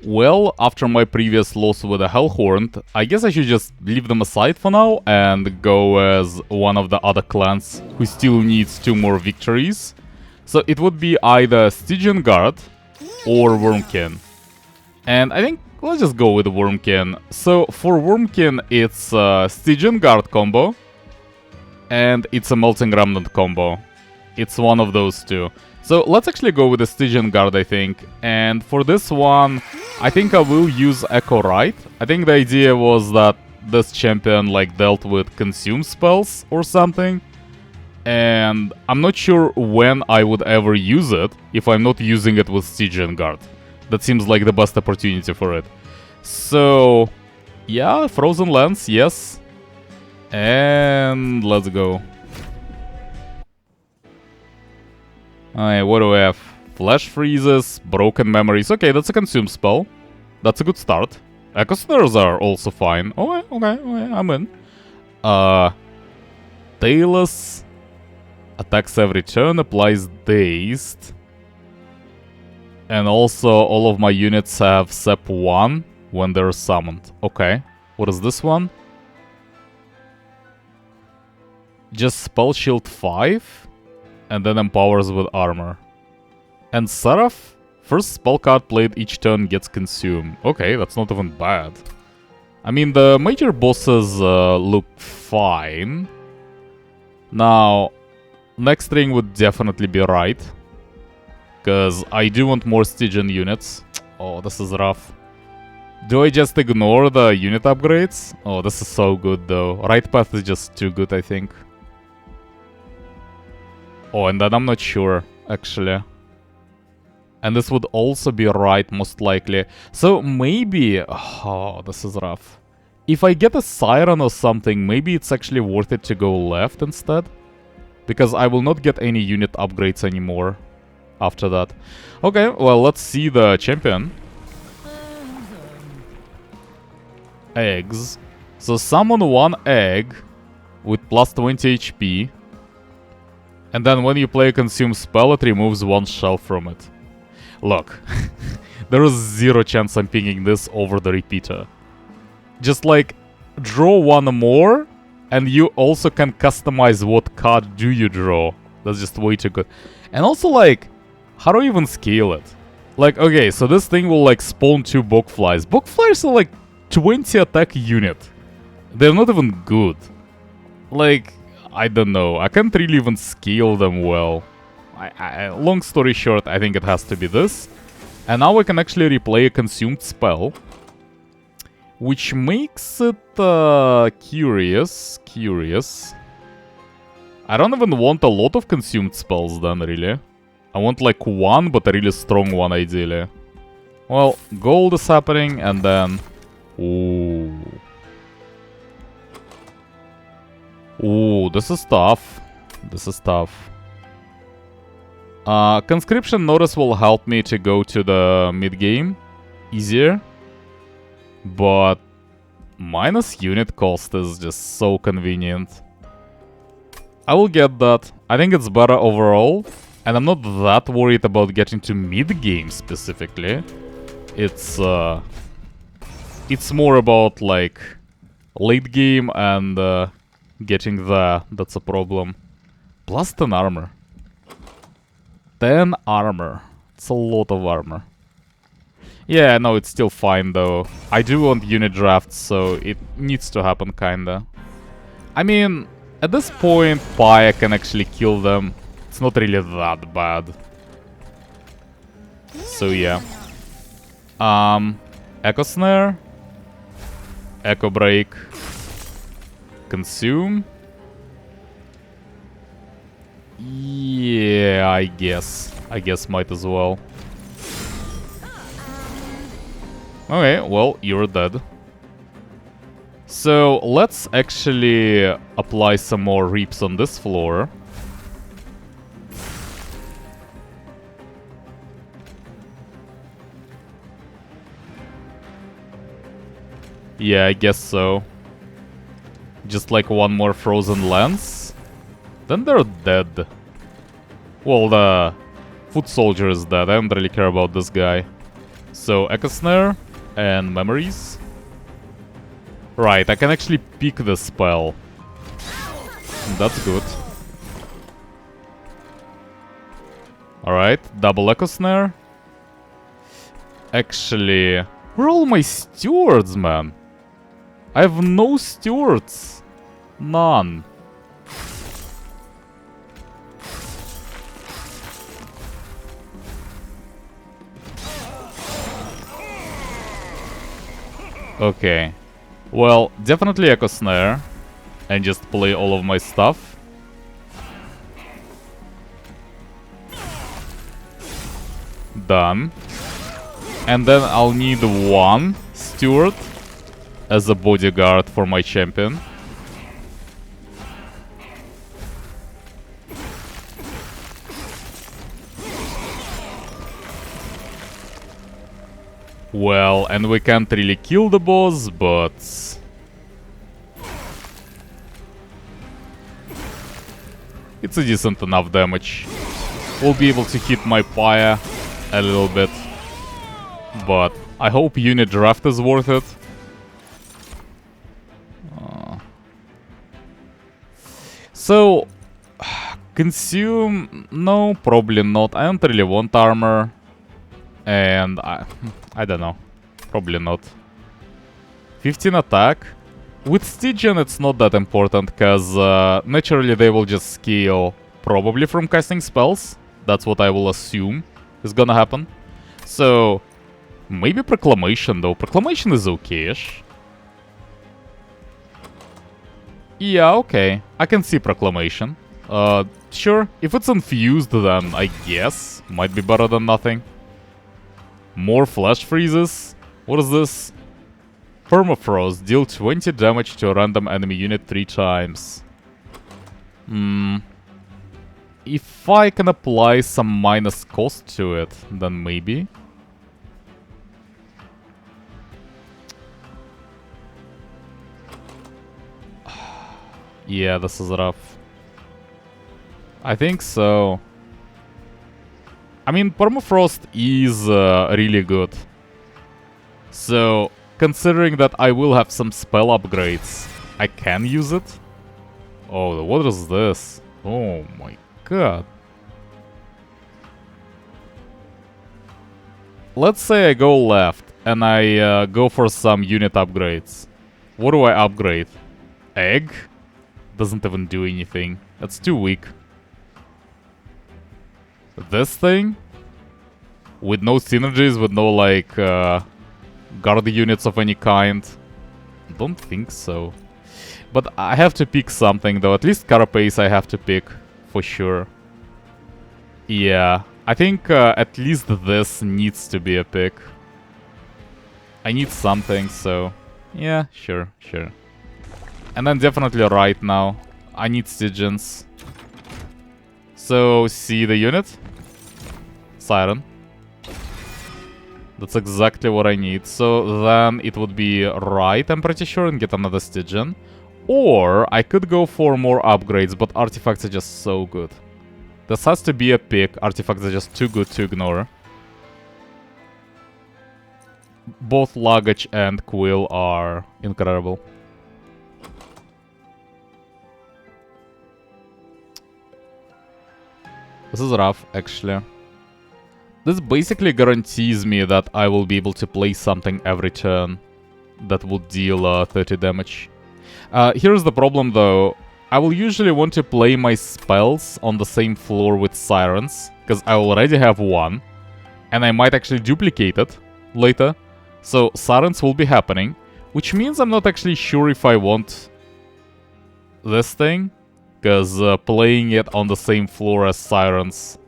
Well, after my previous loss with a Hellhorn, I guess I should just leave them aside for now and go as one of the other clans who still needs 2 more victories. So it would be either Stygian Guard or Wormkin. And I think let's just go with Wormkin. So for Wormkin, it's a Stygian Guard combo and it's a Melting Remnant combo. It's one of those two. So let's actually go with the Stygian Guard, I think. And for this one, I think I will use Echo Right. I think the idea was that this champion like dealt with consume spells or something. And I'm not sure when I would ever use it if I'm not using it with Stygian Guard. That seems like the best opportunity for it. So, yeah, Frozen Lance, yes. And let's go. Alright, what do we have? Flash Freezes, Broken Memories. Okay, that's a consume spell. That's a good start. Echo Snares are also fine. Okay, I'm in. Tailless. Attacks every turn, applies Dazed. And also, all of my units have SEP 1 when they're summoned. Okay, what is this one? Just Spell Shield 5. And then empowers with armor. And Seraph, first spell card played each turn gets consumed. Okay, that's not even bad. I mean, the major bosses look fine. Now, next ring would definitely be right. Because I do want more Stygian units. Oh, this is rough. Do I just ignore the unit upgrades? Oh, this is so good though. Right path is just too good, I think. Oh, and then I'm not sure, actually. And this would also be right, most likely. So maybe... Oh, this is rough. If I get a Siren or something, maybe it's actually worth it to go left instead. Because I will not get any unit upgrades anymore after that. Okay, well, let's see the champion. Eggs. So summon 1 egg with plus 20 HP. And then when you play a consume spell, it removes 1 shell from it. Look, there is 0 chance I'm picking this over the repeater. Just like, draw 1 more, and you also can customize what card do you draw. That's just way too good. And also like, how do I even scale it? Like, okay, so this thing will like spawn 2 Bogflies. Bogflies are like 20 attack unit. They're not even good. Like... I don't know, I can't really even scale them well. Long story short, I think it has to be this. And now I can actually replay a consumed spell. Which makes it curious. I don't even want a lot of consumed spells then, really. I want like 1, but a really strong one, ideally. Well, gold is happening, and then... Ooh... Ooh, this is tough. This is tough. Conscription Notice will help me to go to the mid-game easier. But minus unit cost is just so convenient. I will get that. I think it's better overall. And I'm not that worried about getting to mid-game specifically. It's more about like late game and getting there. That's a problem. Plus 10 armor. 10 armor. It's a lot of armor. Yeah, no, it's still fine though. I do want unit drafts, so it needs to happen kinda. I mean, at this point, Paya can actually kill them. It's not really that bad. So yeah. Echo Snare. Echo Break. Consume. Yeah, I guess might as well. Okay, well, you're dead. So, let's actually apply some more reaps on this floor. Yeah, I guess so. Just like 1 more Frozen Lance. Then they're dead. Well, the Foot Soldier is dead. I don't really care about this guy. So, Echo Snare and Memories. Right, I can actually pick the spell. That's good. Alright, double Echo Snare. Actually, where are all my stewards, man? I have no stewards. None. Okay. Well, definitely Echo Snare. And just play all of my stuff. Done. And then I'll need one steward as a bodyguard for my champion. Well, and we can't really kill the boss, but... it's a decent enough damage. We'll be able to hit my pyre a little bit. But I hope unit draft is worth it. So, consume... no, probably not. I don't really want armor. And I don't know. Probably not. 15 attack. With Stygian it's not that important, because naturally they will just scale probably from casting spells. That's what I will assume is gonna happen. So, maybe Proclamation though. Proclamation is okay-ish. Yeah, okay. I can see Proclamation. Sure, if it's infused then I guess might be better than nothing. More flash freezes. What is this? Permafrost. Deal 20 damage to a random enemy unit 3 times. If I can apply some minus cost to it, then maybe. Yeah, this is rough. I think so. I mean, Permafrost is really good. So, considering that I will have some spell upgrades, I can use it. Oh, what is this? Oh my god. Let's say I go left and I go for some unit upgrades. What do I upgrade? Egg? Doesn't even do anything. That's too weak. This thing? With no synergies, with no, like, guard units of any kind? Don't think so. But I have to pick something, though. At least Carapace I have to pick, for sure. Yeah, I think at least this needs to be a pick. I need something, so... yeah, sure. And then definitely right now, I need Stygians. So, see the unit? Siren. That's exactly what I need. So then it would be right, I'm pretty sure, and get another Stygian. Or I could go for more upgrades, but artifacts are just so good. This has to be a pick. Artifacts are just too good to ignore. Both Luggage and Quill are incredible. This is rough, actually. This basically guarantees me that I will be able to play something every turn that will deal 30 damage. Here's the problem, though. I will usually want to play my spells on the same floor with Sirens, because I already have one, and I might actually duplicate it later. So Sirens will be happening, which means I'm not actually sure if I want this thing. Because playing it on the same floor as Sirens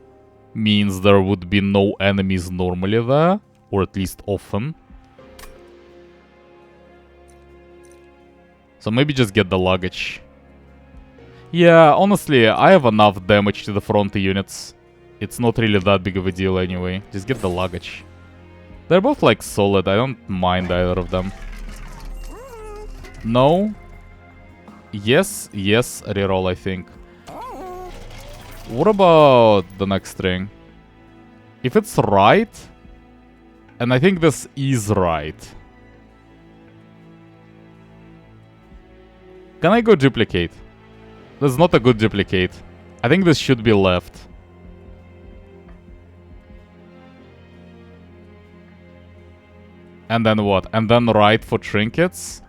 means there would be no enemies normally there, or at least often. So maybe just get the Luggage. Yeah, honestly, I have enough damage to the front units. It's not really that big of a deal anyway. Just get the Luggage. They're both like solid, I don't mind either of them. No? Yes, reroll, I think. What about the next string? If it's right, And I think this is right. Can I go duplicate? This is not a good duplicate. I think this should be left. And then what? And then right for trinkets?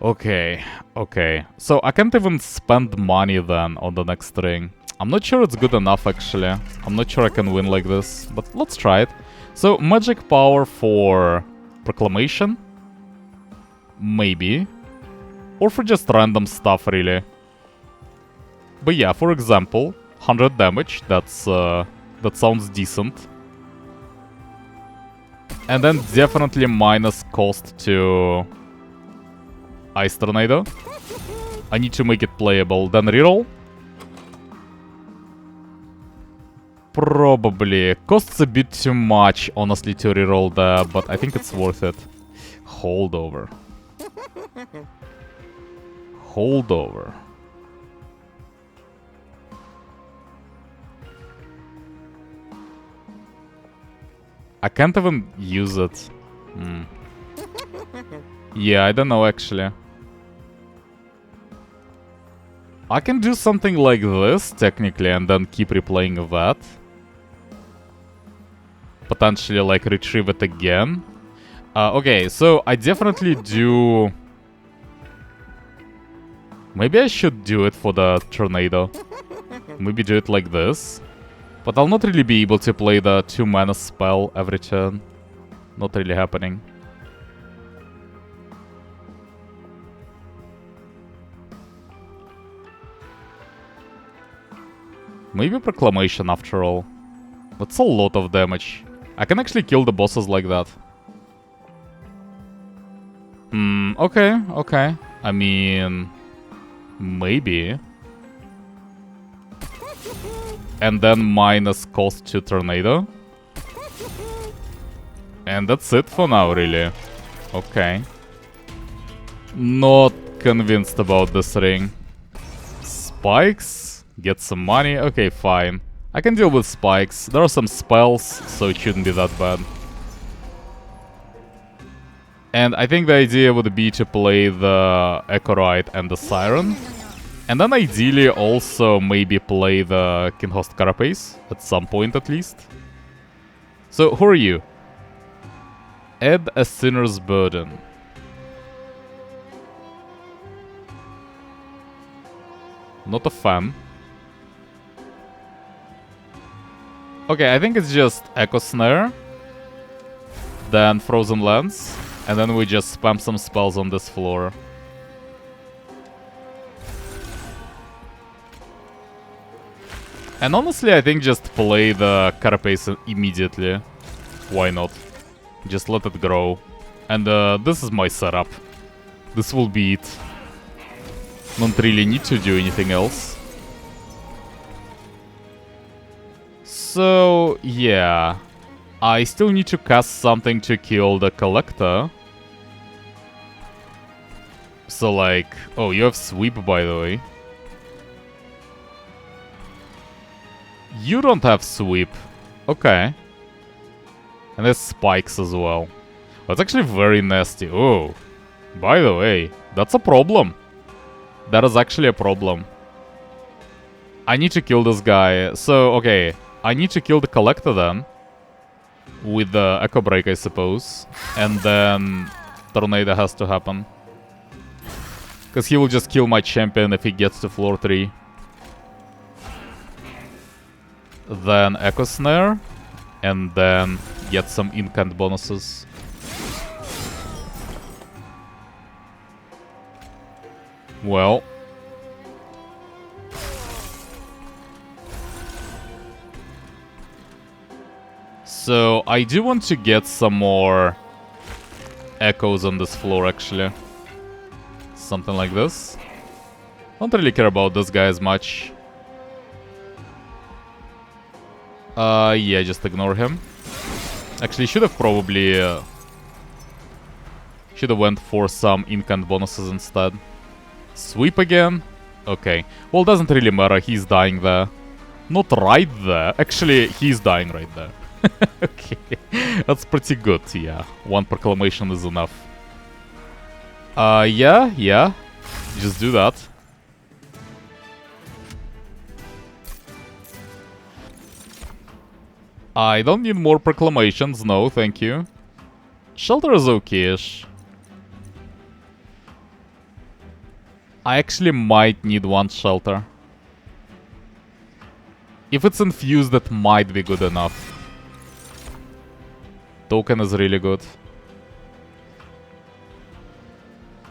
Okay, okay. So I can't even spend money then on the next ring. I'm not sure it's good enough, actually. I'm not sure I can win like this, but let's try it. So, magic power for proclamation? Maybe. Or for just random stuff, really. But yeah, for example, 100 damage. That's that sounds decent. And then definitely minus cost to Ice Tornado. I need to make it playable. Then reroll. Probably. Costs a bit too much, honestly, to reroll there, but I think it's worth it. Holdover. Holdover. I can't even use it. Yeah, I don't know, actually. I can do something like this, technically, and then keep replaying that. Potentially, like, retrieve it again. Okay, so I definitely do... Maybe I should do it for the tornado. Maybe do it like this. But I'll not really be able to play the 2-mana spell every turn. Not really happening. Maybe Proclamation after all. That's a lot of damage. I can actually kill the bosses like that. Okay, okay. I mean... Maybe. And then minus cost to Tornado. And that's it for now, really. Okay. Not convinced about this ring. Spikes? Get some money? Okay, fine. I can deal with spikes. There are some spells, so it shouldn't be that bad. And I think the idea would be to play the Echorite and the Siren. And then ideally also maybe play the Kinhost Carapace, at some point at least. So, who are you? Add a Sinner's Burden. Not a fan. Okay, I think it's just Echo Snare. Then Frozen Lens. And then we just spam some spells on this floor. And honestly, I think just play the Carapace immediately. Why not? Just let it grow. And this is my setup. This will be it. Don't really need to do anything else. So, yeah. I still need to cast something to kill the Collector. So, like... Oh, you have Sweep, by the way. You don't have Sweep. Okay. And there's Spikes as well. That's actually very nasty. Oh. By the way, that's a problem. That is actually a problem. I need to kill this guy. So, okay. I need to kill the Collector then. With the Echo Break, I suppose. And then Tornado has to happen. Because he will just kill my champion if he gets to floor 3. Then Echo Snare. And then get some incant bonuses. Well. So, I do want to get some more echoes on this floor, actually. Something like this. Don't really care about this guy as much. Yeah, just ignore him. Actually, should have probably... should have went for some incant bonuses instead. Sweep again? Okay. Well, doesn't really matter, he's dying there. Not right there. Actually, he's dying right there. Okay, that's pretty good, yeah. One proclamation is enough. Yeah. Just do that. I don't need more proclamations, no, thank you. Shelter is okay-ish. I actually might need one shelter. If it's infused, that might be good enough. Token is really good.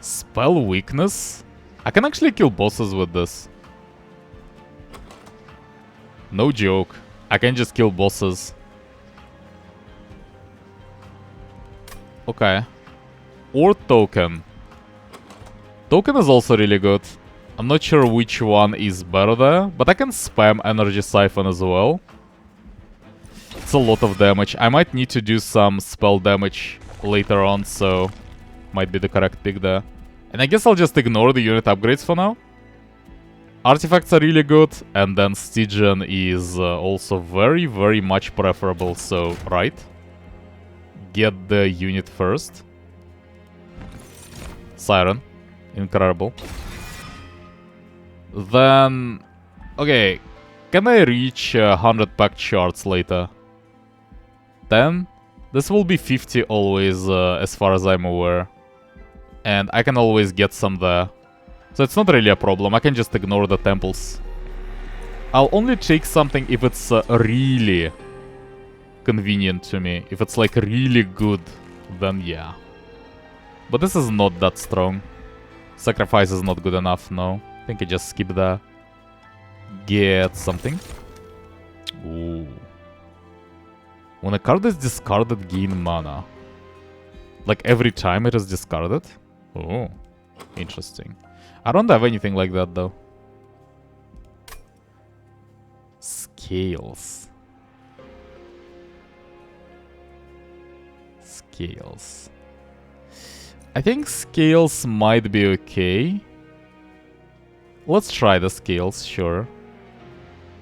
Spell weakness? I can actually kill bosses with this. No joke. I can just kill bosses. Okay. Or token. Token is also really good. I'm not sure which one is better there, but I can spam Energy Siphon as well. It's a lot of damage. I might need to do some spell damage later on, so might be the correct pick there. And I guess I'll just ignore the unit upgrades for now. Artifacts are really good, and then Stygian is also very, very much preferable, so right. Get the unit first. Siren. Incredible. Then... Okay, can I reach 100 packed shards later? 10? This will be 50 always, as far as I'm aware. And I can always get some there. So it's not really a problem, I can just ignore the temples. I'll only take something if it's really convenient to me. If it's like really good, then yeah. But this is not that strong. Sacrifice is not good enough, no. I think I just skip that. Get something. Ooh. When a card is discarded, gain mana. Like every time it is discarded? Oh, interesting. I don't have anything like that though. Scales. Scales. I think scales might be okay. Let's try the scales, sure.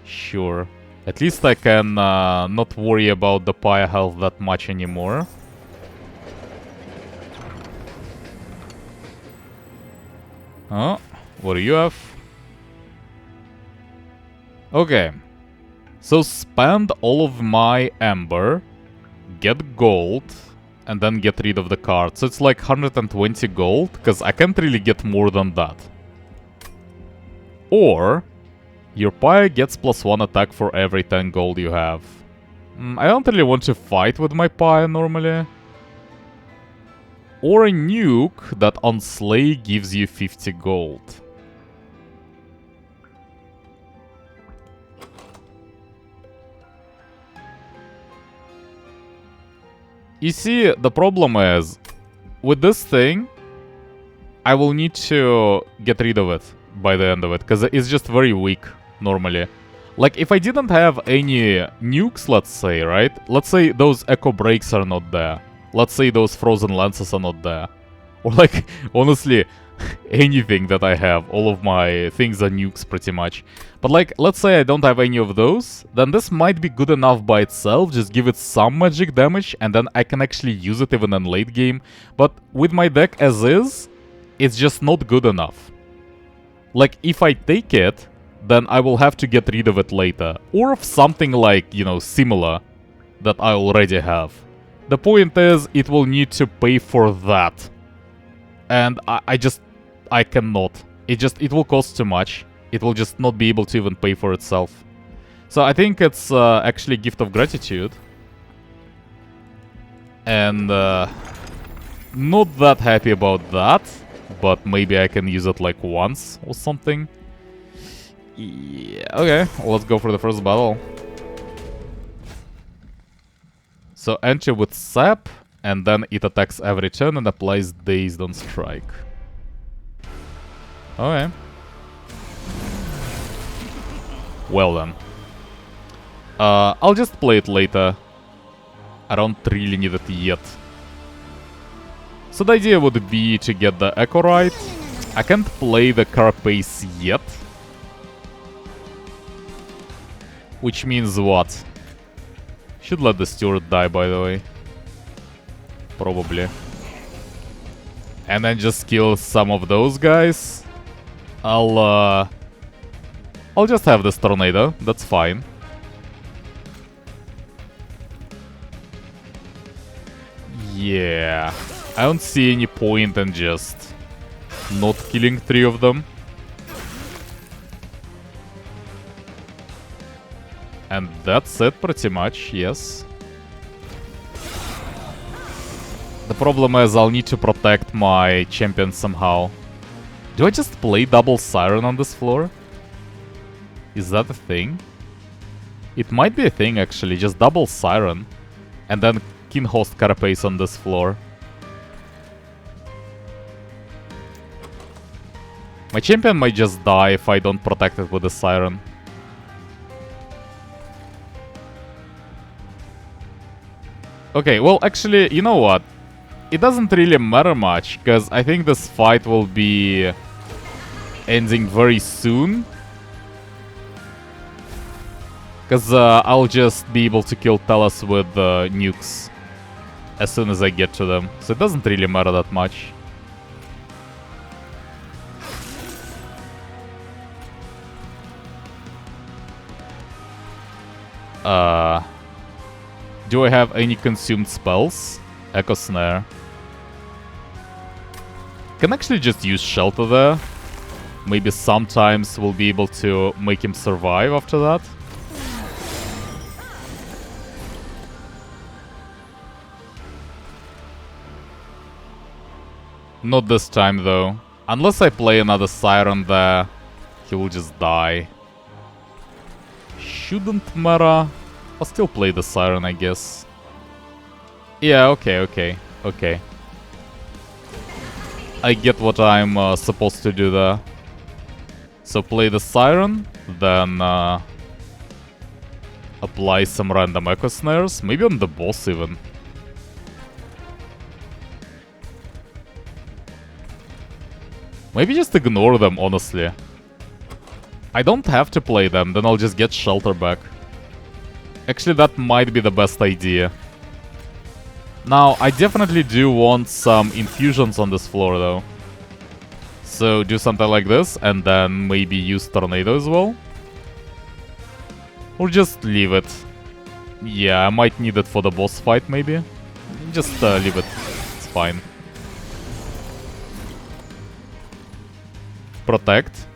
Sure. At least I can not worry about the pyre health that much anymore. Oh, what do you have? Okay. So spend all of my ember, get gold, and then get rid of the card. So it's like 120 gold, because I can't really get more than that. Or, your pyre gets +1 attack for every 10 gold you have. I don't really want to fight with my pyre normally. Or a nuke that on Slay gives you 50 gold. You see, the problem is, with this thing, I will need to get rid of it by the end of it, because it's just very weak, normally. Like, if I didn't have any nukes, let's say, right? Let's say those Echo Breaks are not there. Let's say those Frozen Lances are not there. Or like, honestly, anything that I have, all of my things are nukes pretty much. But like, let's say I don't have any of those, then this might be good enough by itself, just give it some magic damage, and then I can actually use it even in late game. But with my deck as is, it's just not good enough. Like, if I take it, then I will have to get rid of it later. Or of something like, you know, similar that I already have. The point is, it will need to pay for that. And I cannot. It will cost too much. It will just not be able to even pay for itself. So I think it's actually Gift of Gratitude. And not that happy about that. But maybe I can use it like once or something. Yeah, okay, let's go for the first battle. So enter with Sap, and then it attacks every turn and applies Dazed on Strike. Okay. Well then. I'll just play it later. I don't really need it yet. So the idea would be to get the Echo right. I can't play the Carapace yet. Which means what? Should let the steward die, by the way. Probably. And then just kill some of those guys. I'll just have this tornado. That's fine. Yeah. I don't see any point in just not killing 3 of them. And that's it pretty much, yes. The problem is I'll need to protect my champion somehow. Do I just play double Siren on this floor? Is that a thing? It might be a thing actually, just double Siren. And then Kinhost Carapace on this floor. My champion might just die if I don't protect it with the Siren. Okay, well, actually, you know what? It doesn't really matter much, because I think this fight will be ending very soon. Because I'll just be able to kill Talos with nukes as soon as I get to them. So it doesn't really matter that much. Do I have any consumed spells? Echo Snare. Can actually just use Shelter there. Maybe sometimes we'll be able to make him survive after that. Not this time though. Unless I play another Siren there, he will just die. Shouldn't matter. I'll still play the Siren, I guess. Yeah, okay. I get what I'm supposed to do there. So play the Siren, then apply some random Echo Snares, maybe on the boss even. Maybe just ignore them, honestly. I don't have to play them, then I'll just get Shelter back. Actually, that might be the best idea. Now, I definitely do want some infusions on this floor, though. So, do something like this, and then maybe use Tornado as well. Or just leave it. Yeah, I might need it for the boss fight, maybe. Just leave it. It's fine. Protect.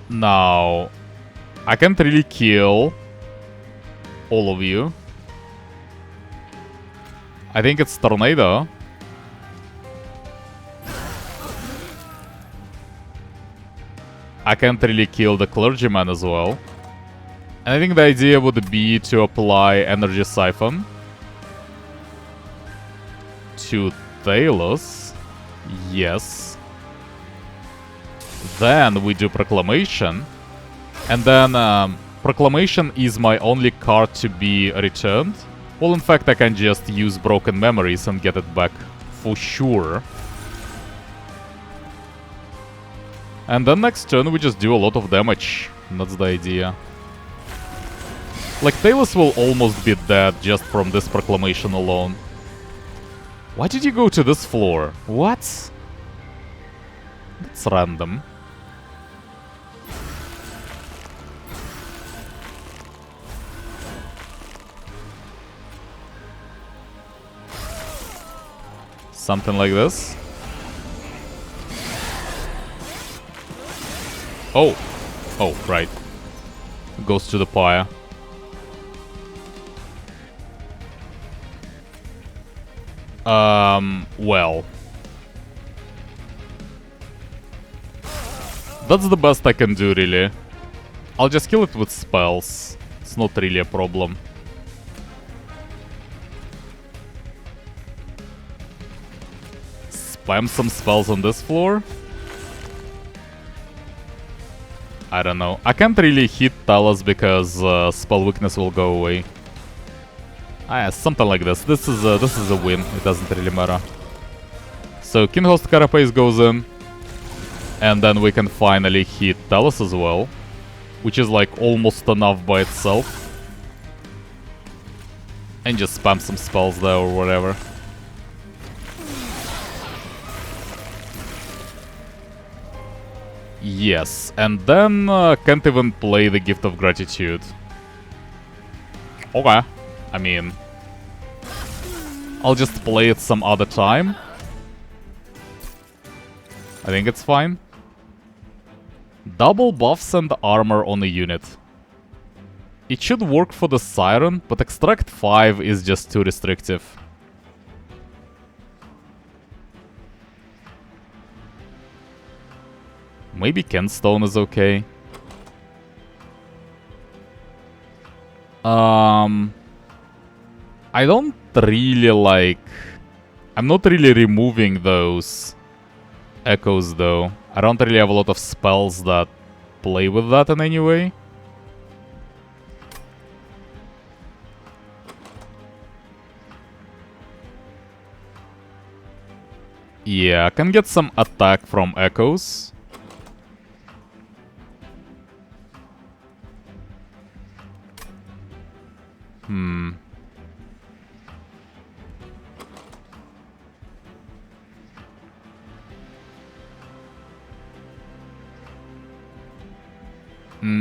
Now, I can't really kill all of you. I think it's Tornado. I can't really kill the Clergyman as well. And I think the idea would be to apply Energy Siphon to Talos. Yes. Then we do Proclamation. And then Proclamation is my only card to be returned. Well, in fact, I can just use Broken Memories and get it back for sure. And then next turn we just do a lot of damage. That's the idea. Like, Talos will almost be dead just from this Proclamation alone. Why did you go to this floor? What? That's random. Something like this. Oh. Oh, right. Goes to the pyre. Well. That's the best I can do, really. I'll just kill it with spells. It's not really a problem. Spam some spells on this floor? I don't know. I can't really hit Talos because spell weakness will go away. Ah, yeah, something like this. This is a win. It doesn't really matter. So Kinhost Carapace goes in, and then we can finally hit Talos as well. which is like almost enough by itself. And just spam some spells there or whatever. Yes, and then can't even play the Gift of Gratitude. Okay. I mean, I'll just play it some other time. I think it's fine. Double buffs and armor on a unit. It should work for the Siren, but Extract 5 is just too restrictive. Maybe Kenstone is okay. I don't really like... I'm not really removing those echoes though. I don't really have a lot of spells that play with that in any way. Yeah, I can get some attack from echoes.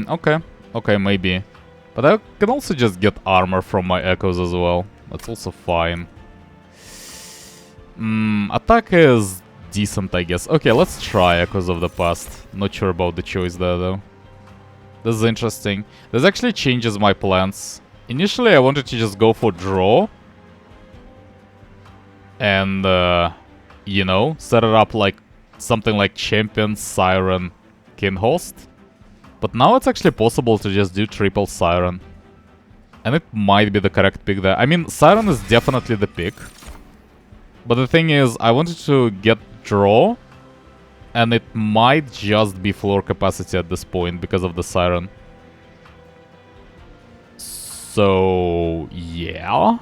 Okay. Okay, maybe. But I can also just get armor from my echoes as well. That's also fine. Attack is decent, I guess. Okay, let's try Echoes of the Past. Not sure about the choice there, though. This is interesting. This actually changes my plans. Initially, I wanted to just go for draw. And, you know, set it up like something like Champion, Siren, Kinhost. But now it's actually possible to just do triple Siren. And it might be the correct pick there. I mean, Siren is definitely the pick. But the thing is, I wanted to get draw. And it might just be floor capacity at this point because of the Siren. So, yeah.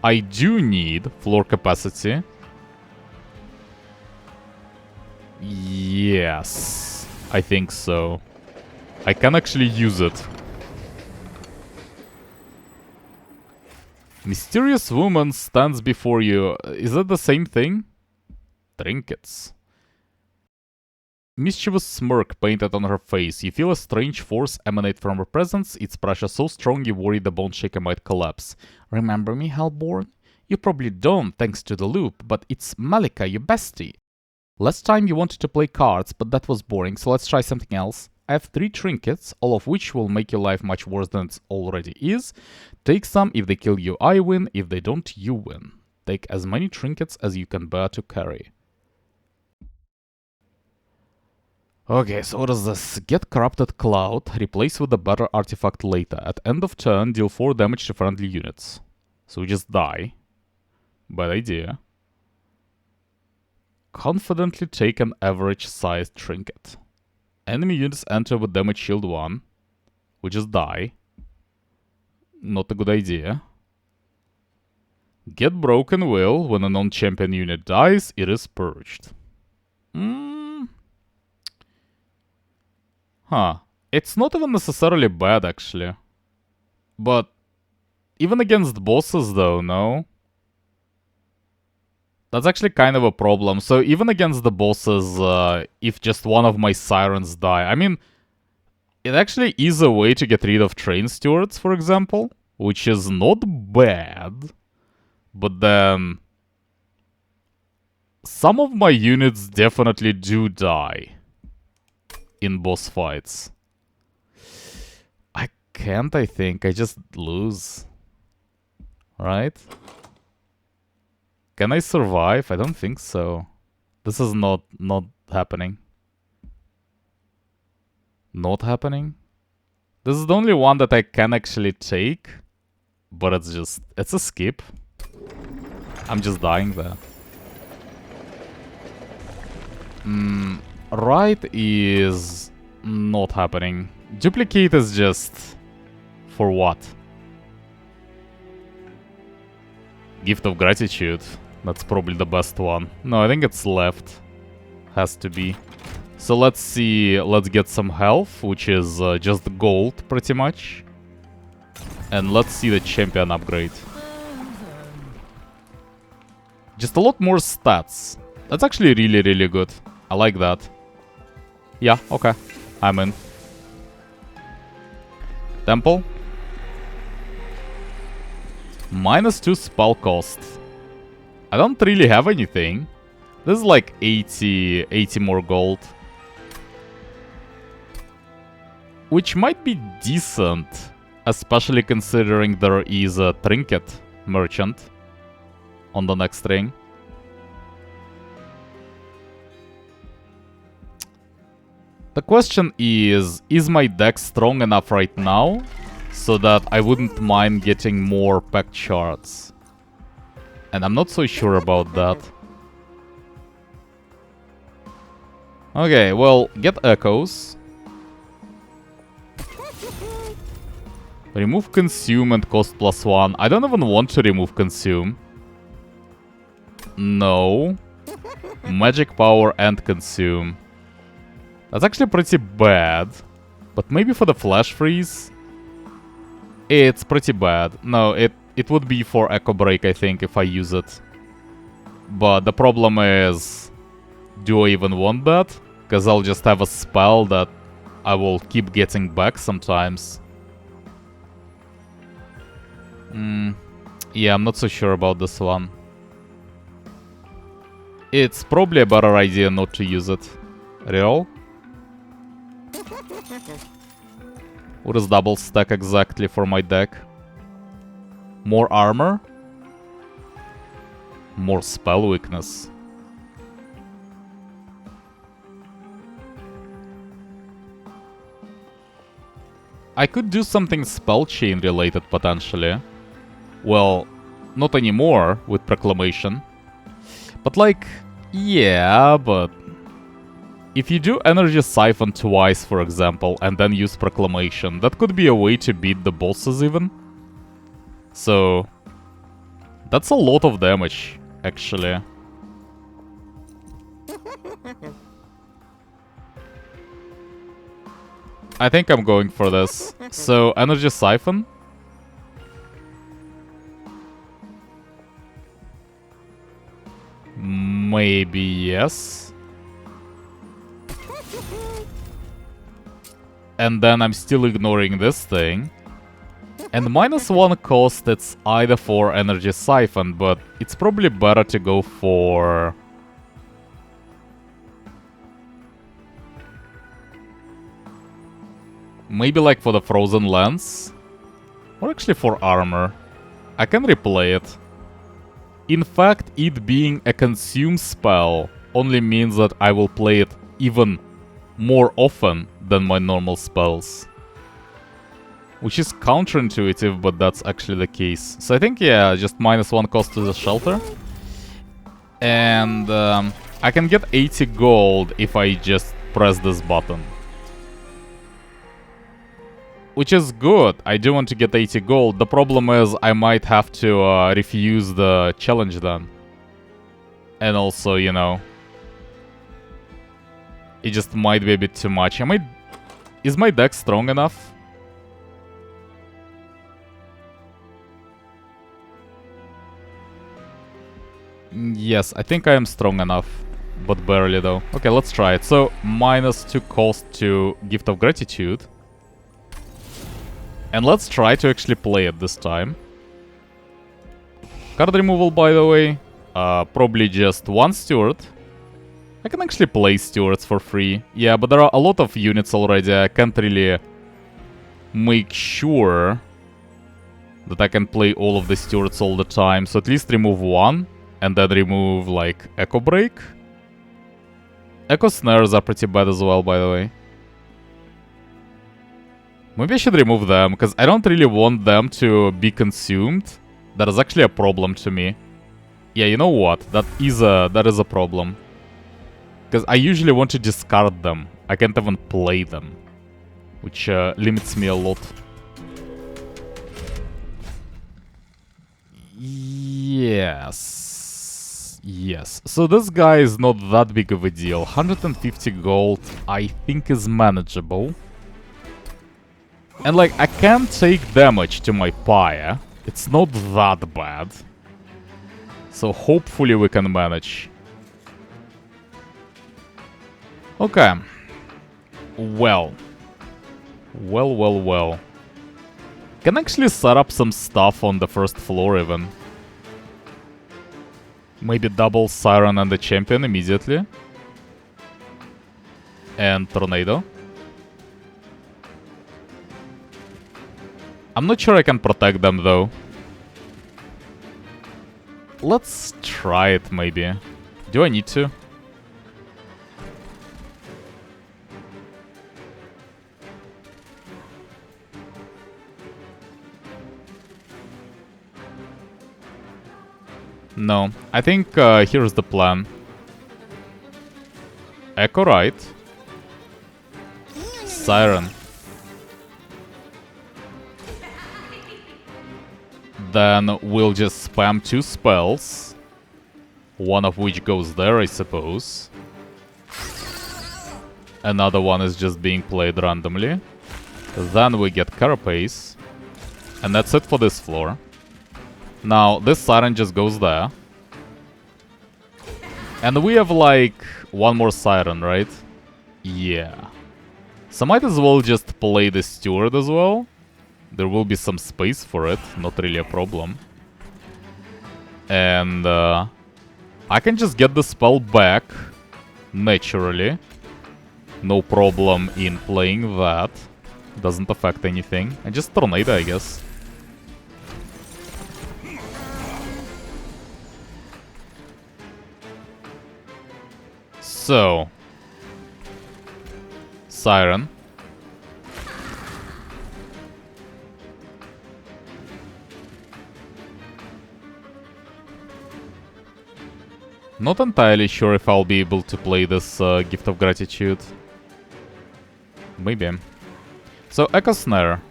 I do need floor capacity. Yes, I think so. I can actually use it. Mysterious woman stands before you. Is that the same thing? Trinkets. Mischievous smirk painted on her face. You feel a strange force emanate from her presence. Its pressure so strong you worry the bone shaker might collapse. Remember me, Hellborn? You probably don't, thanks to the loop, but it's Malika, your bestie. Last time you wanted to play cards, but that was boring, so let's try something else. I have 3 trinkets, all of which will make your life much worse than it already is. Take some, if they kill you, I win, if they don't, you win. Take as many trinkets as you can bear to carry. Okay, so what is this? Get Corrupted Cloud, replace with a better artifact later. At end of turn, deal 4 damage to friendly units. So we just die. Bad idea. Confidently take an average-sized trinket. Enemy units enter with damage shield 1. We just die. Not a good idea. Get Broken Will. When a non-champion unit dies, it is purged. Huh. It's not even necessarily bad, actually. But even against bosses, though, no? That's actually kind of a problem. So even against the bosses, if just one of my sirens die... I mean, it actually is a way to get rid of train stewards, for example. Which is not bad. But then... some of my units definitely do die in boss fights. I can't, I think. I just lose. Right? Can I survive? I don't think so. This is not happening. Not happening? This is the only one that I can actually take. But it's just... it's a skip. I'm just dying there. Right is not happening. Duplicate is just... for what? Gift of Gratitude. That's probably the best one. No, I think it's left. Has to be. So let's see, let's get some health, which is just gold, pretty much. And let's see the champion upgrade. Just a lot more stats. That's actually really, really good. I like that. Yeah, okay. I'm in. Temple. -2 spell cost. I don't really have anything. This is like 80 more gold. Which might be decent, especially considering there is a trinket merchant on the next ring. The question is my deck strong enough right now so that I wouldn't mind getting more packed shards? And I'm not so sure about that. Okay, well, get echoes. Remove consume and cost +1. I don't even want to remove consume. No. Magic power and consume. That's actually pretty bad. But maybe for the flash freeze, it's pretty bad. No, it would be for echo break, I think, if I use it. But the problem is, do I even want that? Because I'll just have a spell that I will keep getting back sometimes. Yeah, I'm not so sure about this one. It's probably a better idea not to use it. Real? What is double stack exactly for my deck? More armor? More spell weakness. I could do something spell chain related potentially. Well, not anymore with Proclamation. But like, yeah, but if you do Energy Siphon twice, for example, and then use Proclamation, that could be a way to beat the bosses even. So, that's a lot of damage, actually. I think I'm going for this. So, Energy Siphon. Maybe yes. And then I'm still ignoring this thing. And -1 cost, it's either for Energy Siphon, but it's probably better to go for... maybe like for the Frozen Lens? Or actually for armor. I can replay it. In fact, it being a consume spell only means that I will play it even more often than my normal spells. Which is counterintuitive, but that's actually the case. So I think, yeah, just -1 cost to the shelter. And I can get 80 gold if I just press this button. Which is good. I do want to get 80 gold. The problem is I might have to refuse the challenge then. And also, you know, it just might be a bit too much. Is my deck strong enough? Yes, I think I am strong enough. But barely though. Okay, let's try it. So, -2 cost to Gift of Gratitude. And let's try to actually play it this time. Card removal, by the way. Probably just 1 steward. I can actually play stewards for free. Yeah, but there are a lot of units already. I can't really make sure that I can play all of the stewards all the time. So at least remove 1. And then remove, like, Echo Break. Echo Snares are pretty bad as well, by the way. Maybe I should remove them, because I don't really want them to be consumed. That is actually a problem to me. Yeah, you know what? That is a problem. Because I usually want to discard them. I can't even play them. Which limits me a lot. Yes. Yes, so this guy is not that big of a deal. 150 gold, I think, is manageable. And, like, I can take damage to my pyre. It's not that bad. So hopefully we can manage. Okay. Well. Well. Can actually set up some stuff on the first floor even. Maybe double Siren and the Champion immediately. And Tornado. I'm not sure I can protect them though. Let's try it maybe. Do I need to? No, I think here's the plan. Echo right. Siren. Then we'll just spam 2 spells. One of which goes there, I suppose. Another one is just being played randomly. Then we get Carapace. And that's it for this floor. Now, this Siren just goes there. And we have, like, one more Siren, right? Yeah. So might as well just play the Steward as well. There will be some space for it, not really a problem. And I can just get the spell back naturally. No problem in playing that. Doesn't affect anything. And just Tornado, I guess. So, Siren. Not entirely sure if I'll be able to play this Gift of Gratitude. Maybe. So, Echo Snare.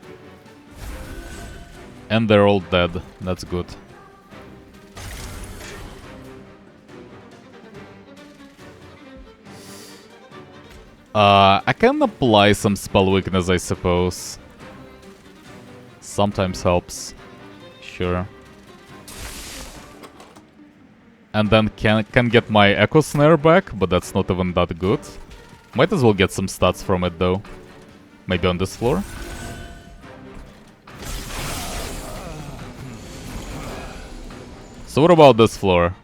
And they're all dead. That's good. I can apply some spell weakness, I suppose. Sometimes helps. Sure. And then can get my Echo Snare back, but that's not even that good. Might as well get some stats from it, though. Maybe on this floor? So what about this floor?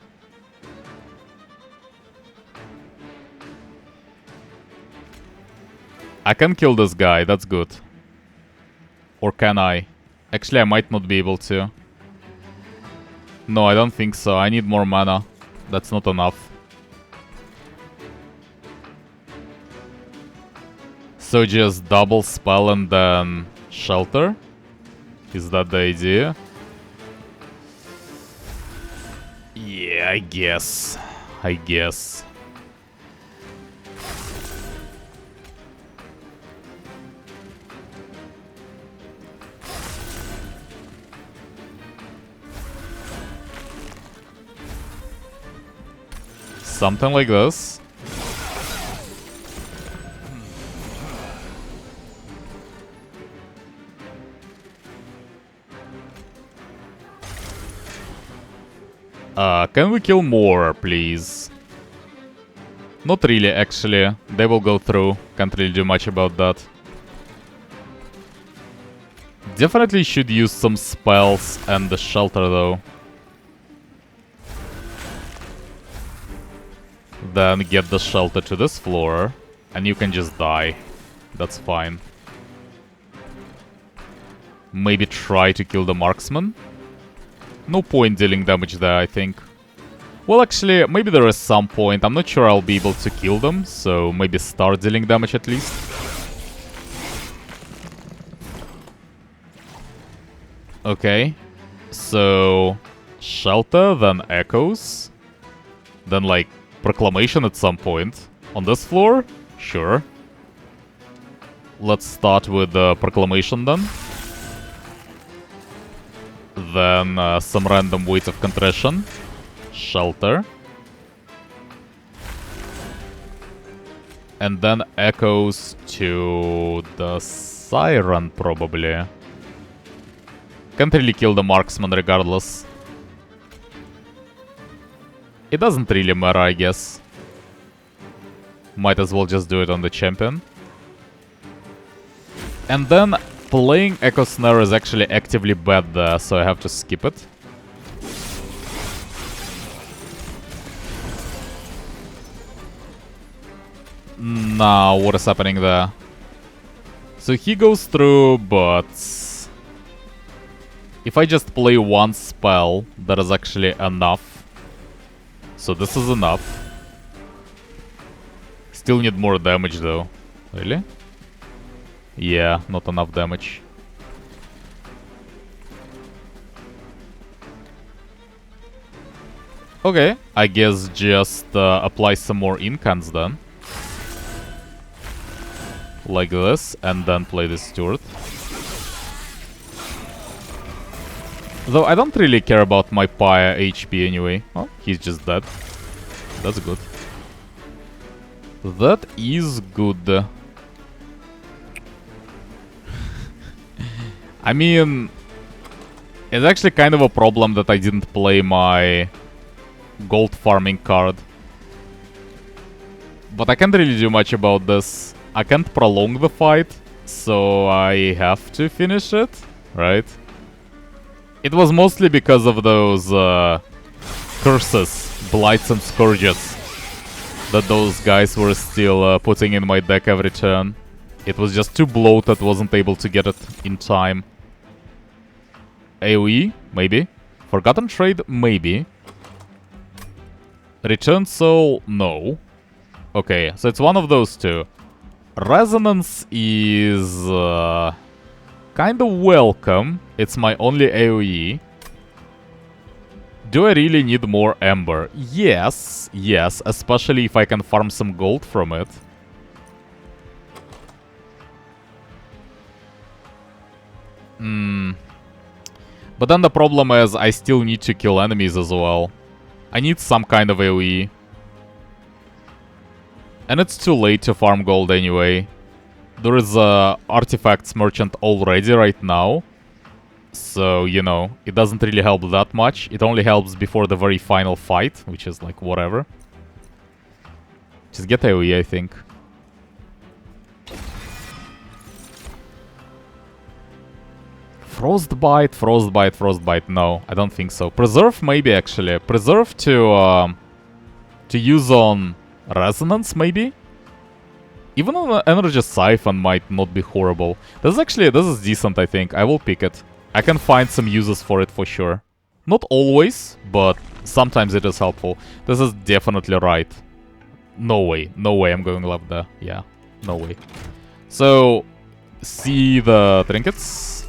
I can kill this guy, that's good. Or can I? Actually, I might not be able to. No, I don't think so. I need more mana. That's not enough. So just double spell and then shelter? Is that the idea? Yeah, I guess. Something like this. Can we kill more, please? Not really, actually. They will go through. Can't really do much about that. Definitely should use some spells and the shelter, though. Then get the shelter to this floor, and you can just die. That's fine. Maybe try to kill the marksman? No point dealing damage there, I think. Well, actually, maybe there is some point. I'm not sure I'll be able to kill them, so maybe start dealing damage at least. Okay. So, shelter, then echoes. Then, like, proclamation at some point. On this floor? Sure. Let's start with the proclamation then. Then some random weight of contrition. Shelter. And then echoes to the Siren, probably. Can't really kill the marksman regardless. It doesn't really matter, I guess. Might as well just do it on the champion. And then playing Echo Snare is actually actively bad there, so I have to skip it. Now, what is happening there? So he goes through, but if I just play one spell, that is actually enough. So this is enough. Still need more damage though. Really? Yeah, not enough damage. Okay, I guess just apply some more incants then. Like this, and then play this Steward. Though I don't really care about my Pyre HP anyway. Oh, he's just dead. That's good. That is good. I mean, it's actually kind of a problem that I didn't play my gold farming card. But I can't really do much about this. I can't prolong the fight, so I have to finish it, right? It was mostly because of those curses, blights and scourges, that those guys were still putting in my deck every turn. It was just too bloated, wasn't able to get it in time. AoE? Maybe. Forgotten Trade? Maybe. Return Soul? No. Okay, so it's one of those two. Resonance is kind of welcome. It's my only AoE. Do I really need more Ember? Yes, yes, especially if I can farm some gold from it. But then the problem is I still need to kill enemies as well. I need some kind of AoE. And it's too late to farm gold anyway. There is a artifacts merchant already right now. So, you know, it doesn't really help that much. It only helps before the very final fight, which is like whatever. Just get AoE, I think. Frostbite, Frostbite, Frostbite. No, I don't think so. Preserve, maybe, actually. Preserve to use on Resonance, maybe? Even on an Energy Siphon might not be horrible. This is decent, I think. I will pick it. I can find some uses for it for sure. Not always, but sometimes it is helpful. This is definitely right. No way. No way I'm going left there. Yeah, no way. So, see the trinkets.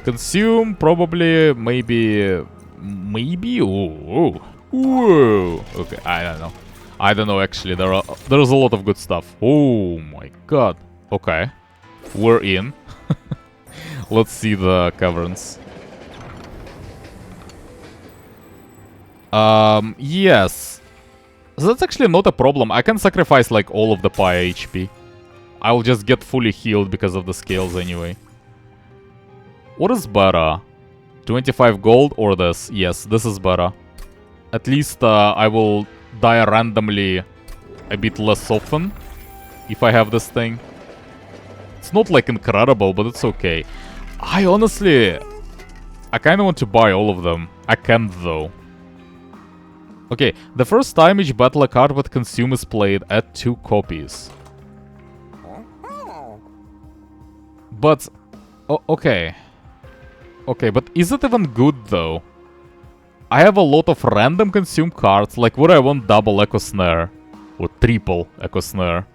Consume, probably, maybe... Maybe? Ooh. Ooh. Okay, I don't know. I don't know, actually. There's a lot of good stuff. Oh my god. Okay. We're in. Let's see the caverns. Yes. So that's actually not a problem. I can sacrifice, like, all of the Pyre HP. I'll just get fully healed because of the scales anyway. What is better? 25 gold or this? Yes, this is better. At least I will die randomly a bit less often if I have this thing. It's not like incredible, but it's okay. I honestly... I kind of want to buy all of them. I can't though. Okay, the first time each battle card with consume is played, add 2 copies. But... okay. Okay, but is it even good though? I have a lot of random consume cards, like would I want double Echo Snare? Or triple Echo Snare?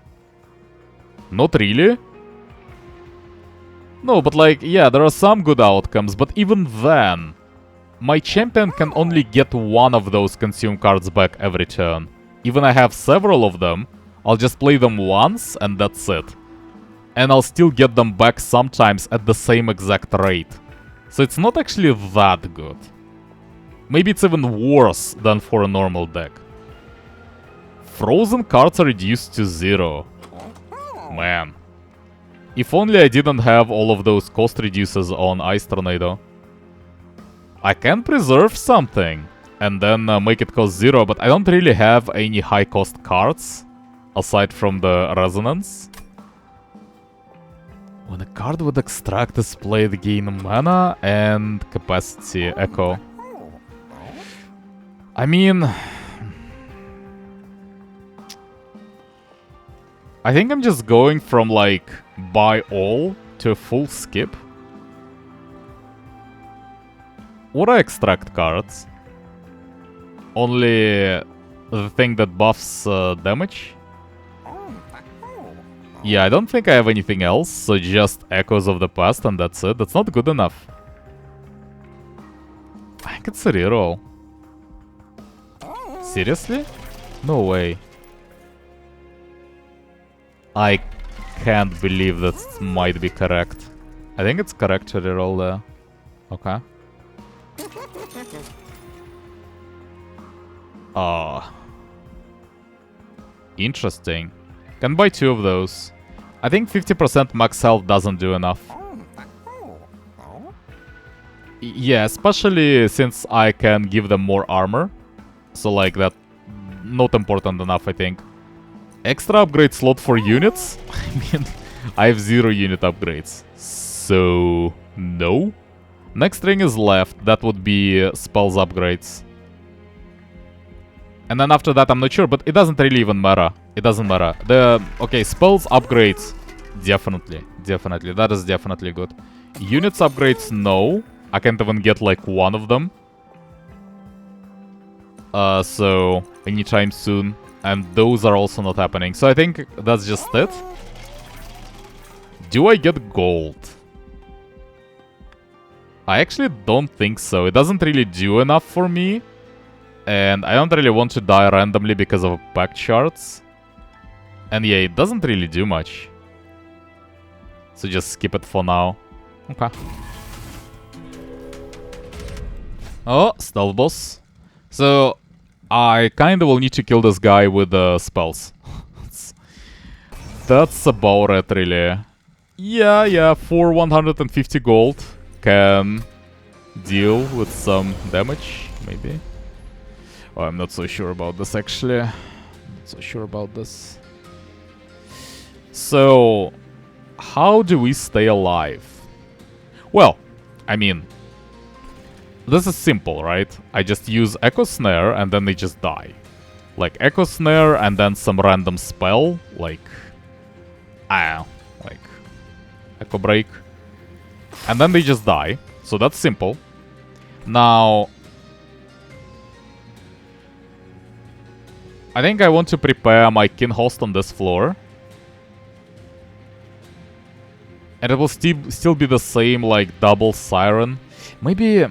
Not really? No, but like, yeah, there are some good outcomes, but even then... My champion can only get one of those consume cards back every turn. Even I have several of them, I'll just play them once and that's it. And I'll still get them back sometimes at the same exact rate. So it's not actually that good. Maybe it's even worse than for a normal deck. Frozen cards are reduced to 0. Man. If only I didn't have all of those cost reducers on Ice Tornado. I can preserve something and then make it cost 0, but I don't really have any high cost cards aside from the Resonance. When a card with Extract is played, gain mana and Capacity Echo. I mean, I think I'm just going from like buy all to a full skip. Would I extract cards? Only the thing that buffs damage? Yeah, I don't think I have anything else, so just Echoes of the Past and that's it. That's not good enough. I think it's a reroll. Seriously? No way. I can't believe that might be correct. I think it's correct to reroll there. Okay. Ah. Interesting. Can buy 2 of those. I think 50% max health doesn't do enough. Yeah, especially since I can give them more armor. So like that, not important enough, I think. Extra upgrade slot for units? I mean, I have 0 unit upgrades. So, no. Next ring is left. That would be spells upgrades. And then after that, I'm not sure, but it doesn't really even matter. It doesn't matter. Okay, spells upgrades. Definitely. Definitely. That is definitely good. Units upgrades, no. I can't even get like 1 of them. So, anytime soon. And those are also not happening. So I think that's just it. Do I get gold? I actually don't think so. It doesn't really do enough for me. And I don't really want to die randomly because of pack shards. And yeah, it doesn't really do much. So just skip it for now. Okay. Oh, stealth boss. So, I kinda will need to kill this guy with spells. That's about it, really. Yeah, for 150 gold can deal with some damage, maybe. Oh, I'm not so sure about this, actually. Not so sure about this. So, how do we stay alive? Well, I mean, this is simple, right? I just use Echo Snare and then they just die. Like Echo Snare and then some random spell, like, I don't know, like Echo Break. And then they just die. So that's simple. Now, I think I want to prepare my Kinhost on this floor. And it will still be the same, like, double Siren. Maybe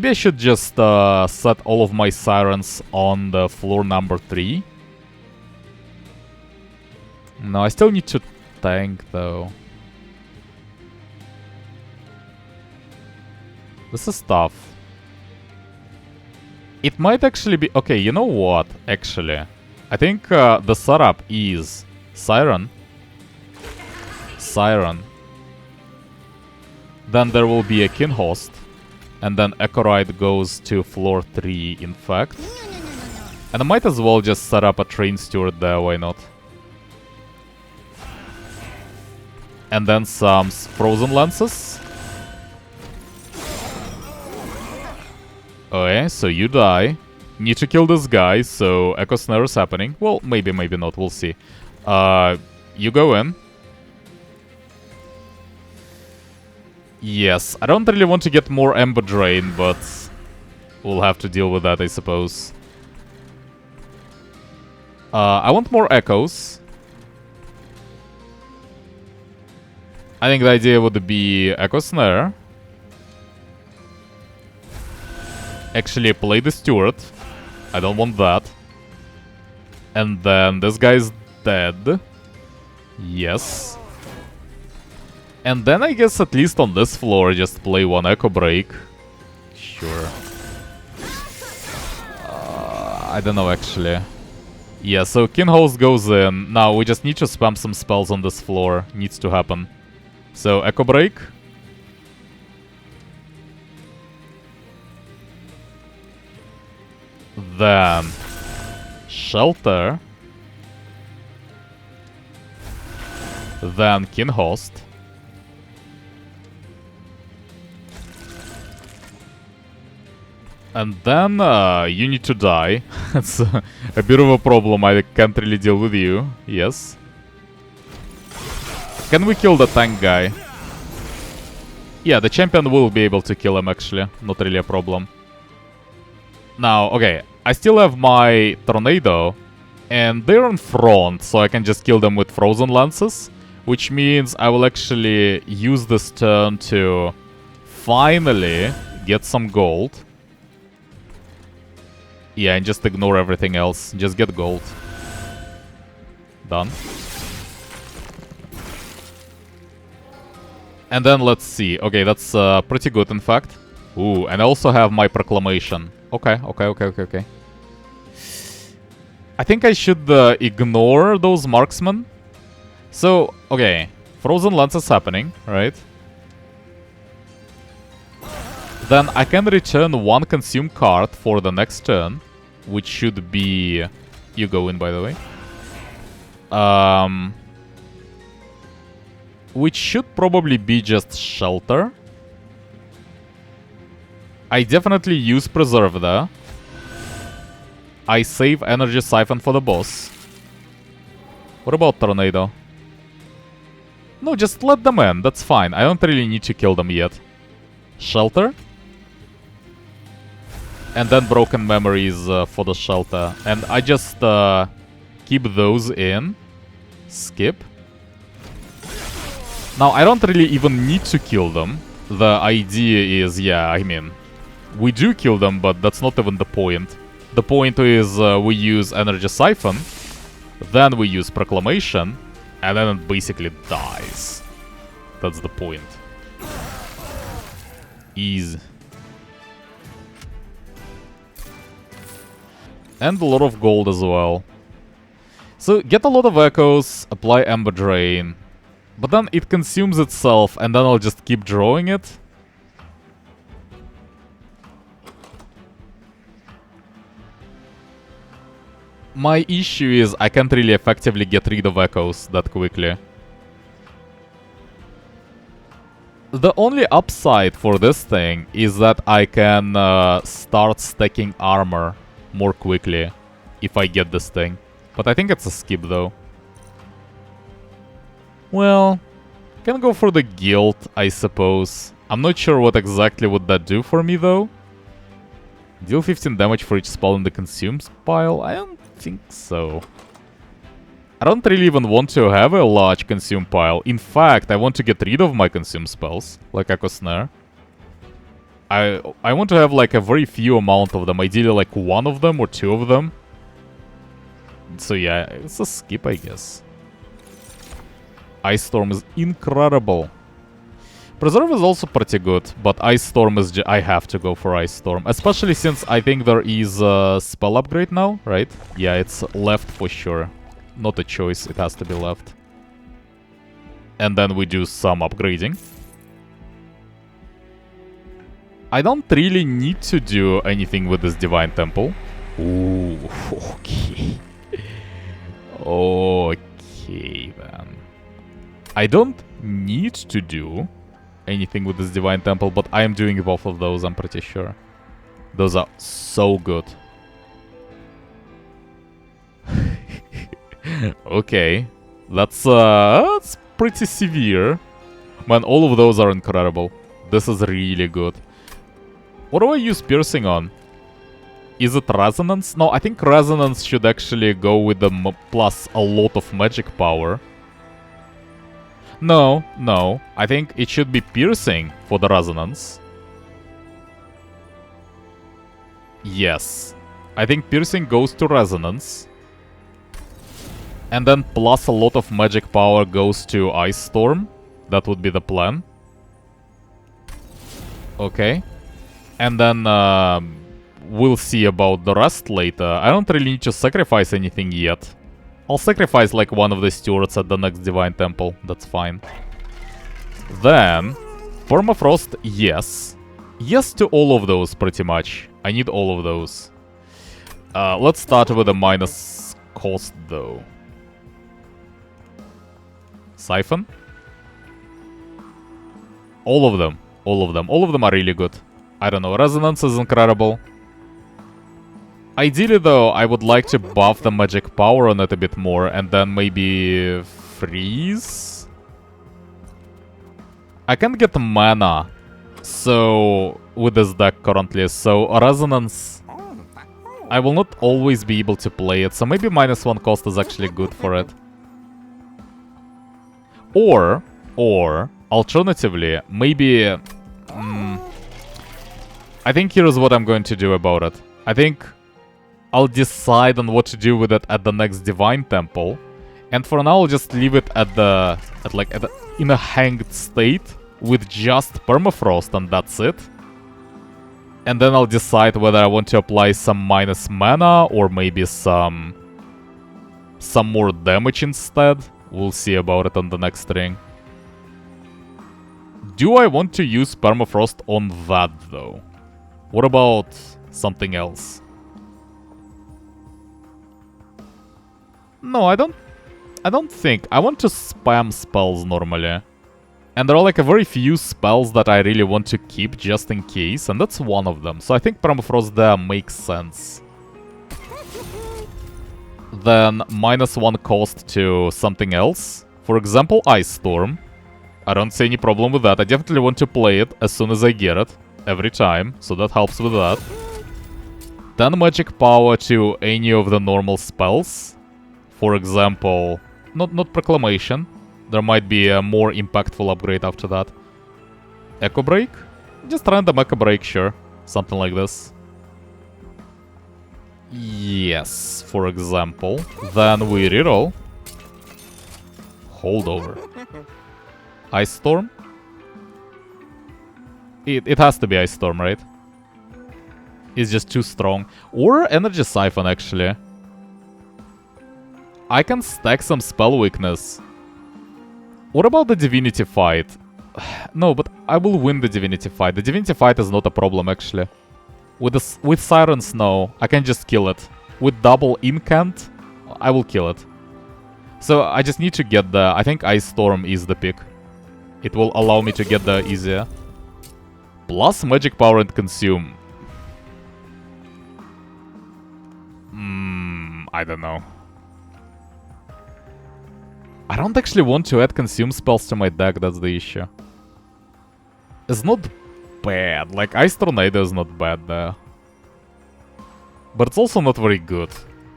I should just set all of my Sirens on the floor number 3. No, I still need to tank, though. This is tough. It might actually be... Okay, you know what, actually? I think the setup is Siren. Then there will be a Kinhost. And then Echo Ride goes to floor 3, in fact. And I might as well just set up a Train Steward there, why not? And then some Frozen Lances. Okay, so you die. Need to kill this guy, so Echo Snare is happening. Well, maybe not, we'll see. You go in. Yes, I don't really want to get more Ember Drain, but we'll have to deal with that, I suppose. I want more Echoes. I think the idea would be Echo Snare. Actually, play the Steward. I don't want that. And then this guy's dead. Yes. And then I guess at least on this floor, just play one Echo Break. Sure. I don't know, actually. Yeah, so Kinhost goes in. Now we just need to spam some spells on this floor. Needs to happen. So Echo Break. Then Shelter. Then Kinhost. And then you need to die. It's a bit of a problem. I can't really deal with you. Yes. Can we kill the tank guy? Yeah, the champion will be able to kill him actually. Not really a problem. Now, okay. I still have my Tornado. And they're in front, so I can just kill them with Frozen Lances. Which means I will actually use this turn to finally get some gold. Yeah, and just ignore everything else. Just get gold. Done. And then let's see. Okay, that's pretty good, in fact. Ooh, and I also have my Proclamation. Okay. I think I should ignore those marksmen. So, okay. Frozen Lance is happening, right? Then I can return one consume card for the next turn, which should be... You go in, by the way. Which should probably be just Shelter. I definitely use Preserve there. I save Energy Siphon for the boss. What about Tornado? No, just let them in, that's fine. I don't really need to kill them yet. Shelter. And then Broken Memories for the Shelter. And I just keep those in. Skip. Now, I don't really even need to kill them. The idea is, yeah, I mean... We do kill them, but that's not even the point. The point is we use Energy Siphon. Then we use Proclamation. And then it basically dies. That's the point. Easy. And a lot of gold as well. So get a lot of echoes, apply Ember Drain. But then it consumes itself and then I'll just keep drawing it. My issue is I can't really effectively get rid of echoes that quickly. The only upside for this thing is that I can start stacking armor more quickly if I get this thing. But I think it's a skip though. Well, can go for the guild, I suppose. I'm not sure what exactly would that do for me though. Deal 15 damage for each spell in the consumes pile? I don't think so. I don't really even want to have a large consume pile. In fact, I want to get rid of my consume spells, like Echo Snare. I want to have like a very few amount of them, ideally like one of them or two of them. So yeah, it's a skip, I guess. Ice Storm is incredible. Preserve is also pretty good, but Ice Storm is I have to go for Ice Storm. Especially since I think there is a spell upgrade now, right? Yeah, it's left for sure. Not a choice, it has to be left. And then we do some upgrading. I don't really need to do anything with this Divine Temple. Ooh, okay. Okay, then. I don't need to do anything with this Divine Temple, but I am doing both of those, I'm pretty sure. Those are so good. Okay. That's pretty severe. Man, all of those are incredible. This is really good. What do I use Piercing on? Is it Resonance? No, I think Resonance should actually go with the plus a lot of magic power. No, no. I think it should be Piercing for the Resonance. Yes. I think Piercing goes to Resonance. And then plus a lot of magic power goes to Ice Storm. That would be the plan. Okay. And then we'll see about the rest later. I don't really need to sacrifice anything yet. I'll sacrifice like one of the stewards at the next Divine Temple. That's fine. Then, Permafrost, yes. Yes to all of those, pretty much. I need all of those. Let's start with a minus cost, though. Siphon? All of them. All of them. All of them are really good. I don't know. Resonance is incredible. Ideally, though, I would like to buff the magic power on it a bit more, and then maybe freeze? I can't get mana, so with this deck currently, so Resonance, I will not always be able to play it, so maybe -1 cost is actually good for it. Or, alternatively, maybe... I think here's what I'm going to do about it. I think I'll decide on what to do with it at the next Divine Temple. And for now, I'll just leave it in a hanged state with just Permafrost, and that's it. And then I'll decide whether I want to apply some minus mana or maybe some more damage instead. We'll see about it on the next ring. Do I want to use Permafrost on that, though? What about something else? No, I don't think. I want to spam spells normally. And there are like a very few spells that I really want to keep just in case, and that's one of them. So I think Permafrost there makes sense. Then -1 cost to something else. For example, Ice Storm. I don't see any problem with that. I definitely want to play it as soon as I get it. Every time, so that helps with that. Then magic power to any of the normal spells. For example, not Proclamation. There might be a more impactful upgrade after that. Echo Break? Just random Echo Break, sure. Something like this. Yes, for example. Then we reroll. Holdover. Ice Storm? It has to be Ice Storm, right? It's just too strong. Or Energy Siphon, actually. I can stack some spell weakness. What about the Divinity Fight? No, but I will win the Divinity Fight. The Divinity Fight is not a problem, actually. With Siren Snow, I can just kill it. With double Incant, I will kill it. So I just need to get the... I think Ice Storm is the pick. It will allow me to get the easier. Plus magic power and consume. I don't know. I don't actually want to add consume spells to my deck, that's the issue. It's not bad. Like, Ice Tornado is not bad there. But it's also not very good.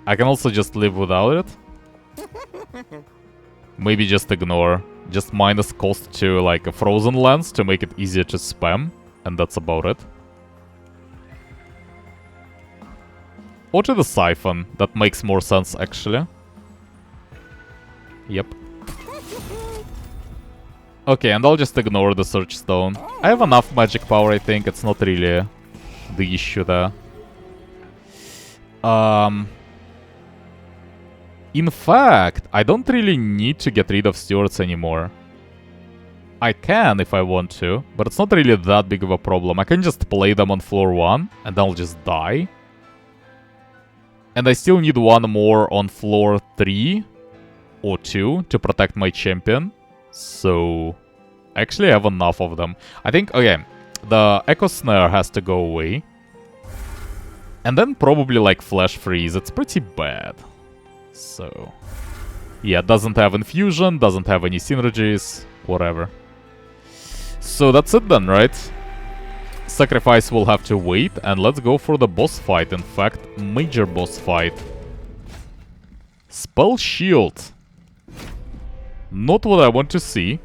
I can also just live without it. Maybe just ignore. Just minus cost to, like, a Frozen Lance to make it easier to spam. And that's about it. Or to the Siphon. That makes more sense, actually. Yep. Okay, and I'll just ignore the Search Stone. I have enough magic power, I think. It's not really the issue there. In fact, I don't really need to get rid of stewards anymore. I can if I want to, but it's not really that big of a problem. I can just play them on floor 1, and I'll just die. And I still need one more on floor 3 or 2 to protect my champion. So, actually I have enough of them. I think, okay, the Echo Snare has to go away. And then probably like Flash Freeze. It's pretty bad. So, yeah, doesn't have Infusion, doesn't have any synergies, whatever. So that's it then, right? Sacrifice will have to wait, and let's go for the boss fight. In fact, major boss fight. Spell Shield. Not what I want to see,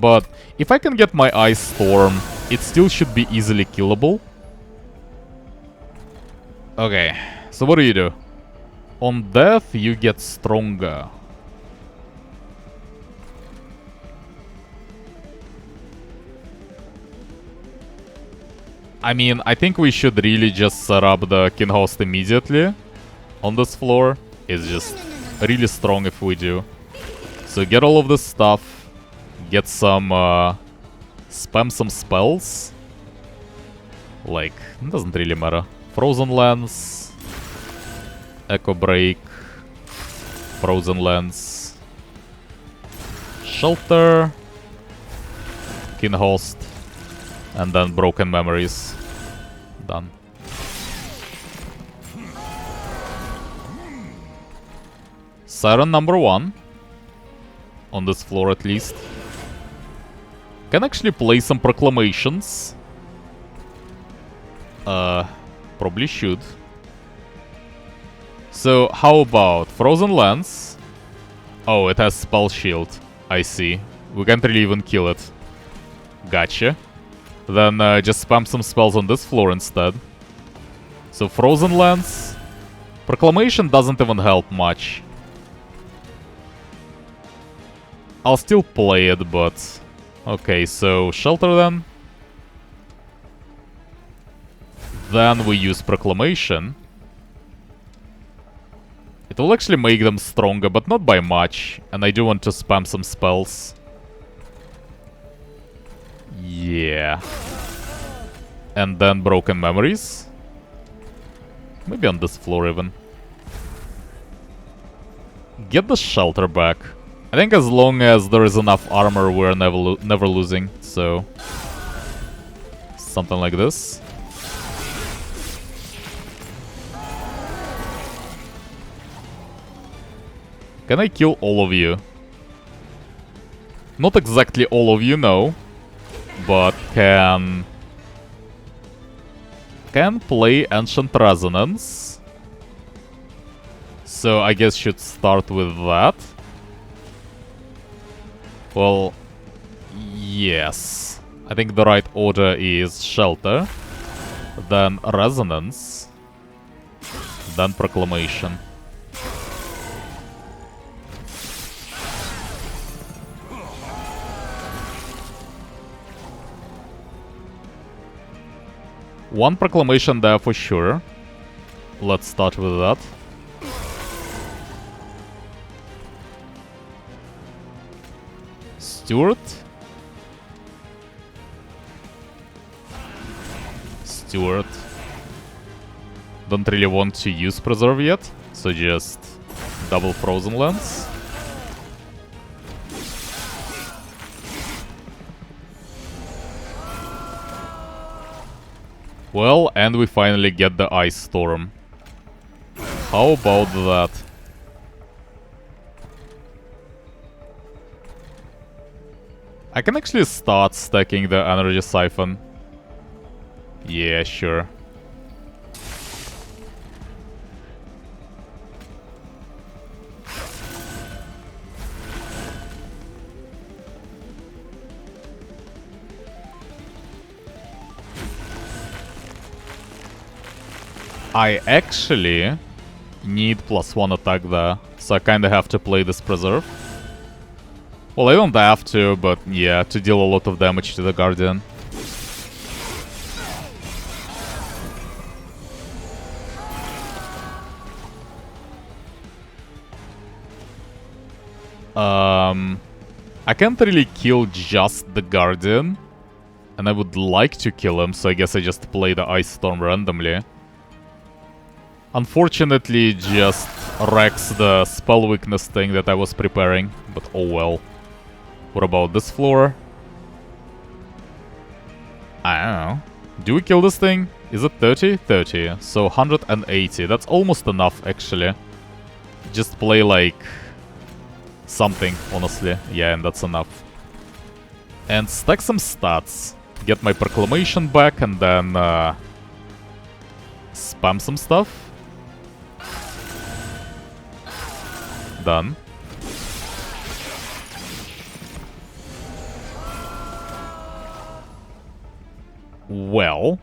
but if I can get my Ice Storm, it still should be easily killable. Okay, so what do? On death, you get stronger. I mean, I think we should really just set up the Kinhost immediately on this floor. It's just really strong if we do. So get all of this stuff. Get some, spam some spells. Like, it doesn't really matter. Frozen Lens. Echo Break. Frozen Lens. Shelter. Kinhost. And then Broken Memories. Done. Siren number 1. On this floor at least. Can actually play some proclamations. Probably should. So, how about Frozen Lens? Oh, it has Spell Shield. I see. We can't really even kill it. Gotcha. Then just spam some spells on this floor instead. So, Frozen Lens. Proclamation doesn't even help much. I'll still play it, but... Okay, so Shelter then. Then we use Proclamation. It will actually make them stronger, but not by much. And I do want to spam some spells. Yeah. And then Broken Memories. Maybe on this floor even. Get the Shelter back. I think as long as there is enough armor, we're never losing. So... something like this. Can I kill all of you? Not exactly all of you, no. But can play Ancient Resonance. So I guess should start with that. Well, yes. I think the right order is Shelter, then Resonance, then Proclamation. One Proclamation there for sure. Let's start with that. Steward. Steward. Don't really want to use Preserve yet, so just double Frozen Lens. Well, and we finally get the Ice Storm. How about that? I can actually start stacking the Energy Siphon. Yeah, sure. I actually need +1 attack there, so I kinda have to play this Preserve. Well, I don't have to, but yeah, to deal a lot of damage to the Guardian. I can't really kill just the Guardian, and I would like to kill him, so I guess I just play the Ice Storm randomly. Unfortunately, just wrecks the spell weakness thing that I was preparing, but oh well. What about this floor? I don't know. Do we kill this thing? Is it 30? 30. So 180. That's almost enough, actually. Just play like... something, honestly. Yeah, and that's enough. And stack some stats. Get my Proclamation back and then... spam some stuff. Done. Well...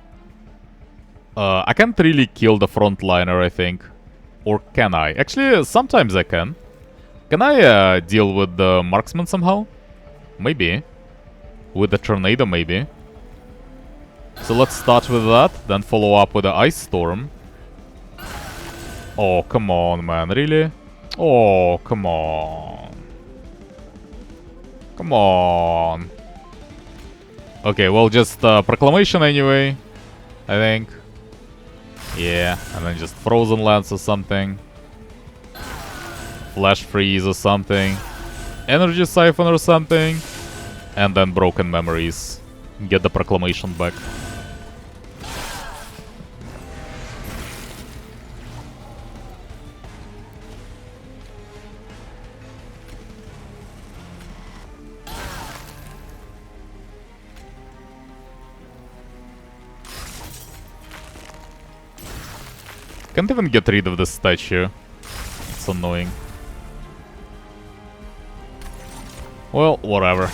I can't really kill the frontliner, I think. Or can I? Actually, sometimes I can. Can I deal with the marksman somehow? Maybe. With the tornado, maybe. So let's start with that, then follow up with the Ice Storm. Oh, come on, man, really? Oh, come on. Come on. Okay, well, just Proclamation anyway, I think. Yeah, and then just Frozen Lance or something. Flash Freeze or something. Energy Siphon or something. And then Broken Memories. Get the Proclamation back. Can't even get rid of this statue. It's annoying. Well, whatever.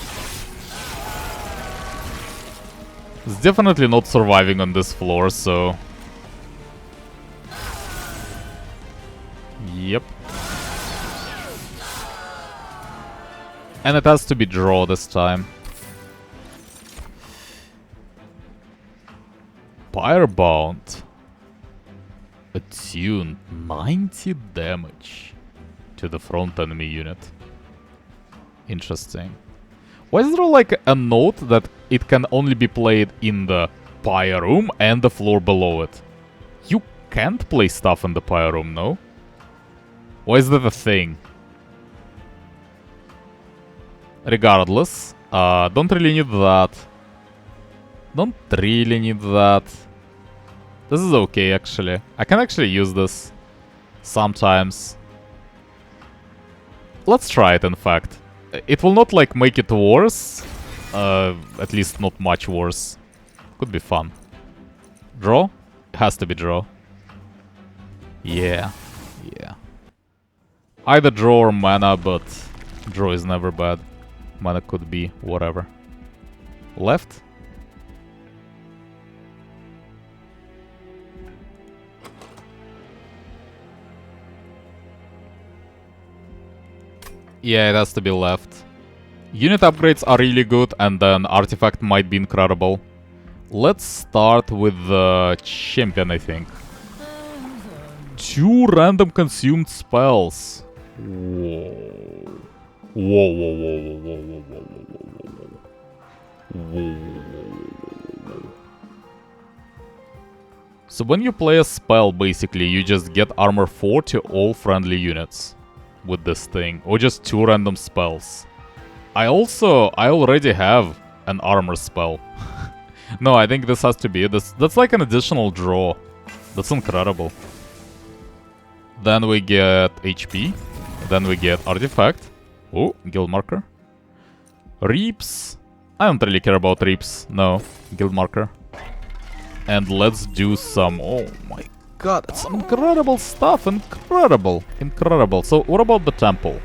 It's definitely not surviving on this floor, so... Yep. And it has to be draw this time. Firebound. Attuned 90 damage to the front enemy unit. Interesting. Why is there like a note that it can only be played in the pyre room and the floor below it? You can't play stuff in the pyre room, no? Why is that a thing? Regardless, don't really need that. Don't really need that. This is okay, actually. I can actually use this sometimes. Let's try it, in fact. It will not, like, make it worse. At least not much worse. Could be fun. Draw? Has to be draw. Yeah. Yeah. Either draw or mana, but draw is never bad. Mana could be whatever. Left? Yeah, it has to be left. Unit upgrades are really good, and then artifact might be incredible. Let's start with the champion, I think. 2 random consumed spells. Whoa. Whoa, whoa, whoa, whoa, whoa, whoa, whoa, whoa, whoa. So when you play a spell, basically, you just get armor 4 to all friendly units with this thing, or just 2 random spells. I already have an armor spell. No, I think this has to be this. That's like an additional draw. That's incredible. Then we get HP. Then we get artifact. Oh, guild marker. Reaps. I don't really care about reaps. No, guild marker. And let's do some. Oh my god, it's some incredible stuff. Incredible. Incredible. So, what about the temple?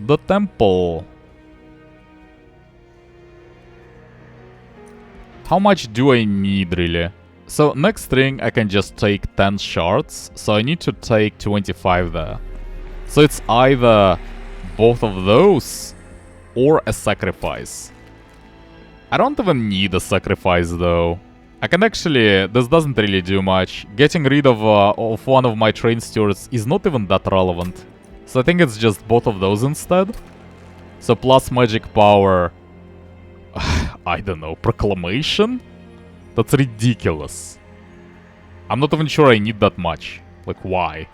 The temple. How much do I need, really? So, next ring, I can just take 10 shards. So, I need to take 25 there. So, it's either both of those or a sacrifice. I don't even need a sacrifice, though. I can actually... This doesn't really do much. Getting rid of one of my train stewards is not even that relevant. So, I think it's just both of those instead. So, plus magic power... I don't know, proclamation? That's ridiculous. I'm not even sure I need that much. Like, why?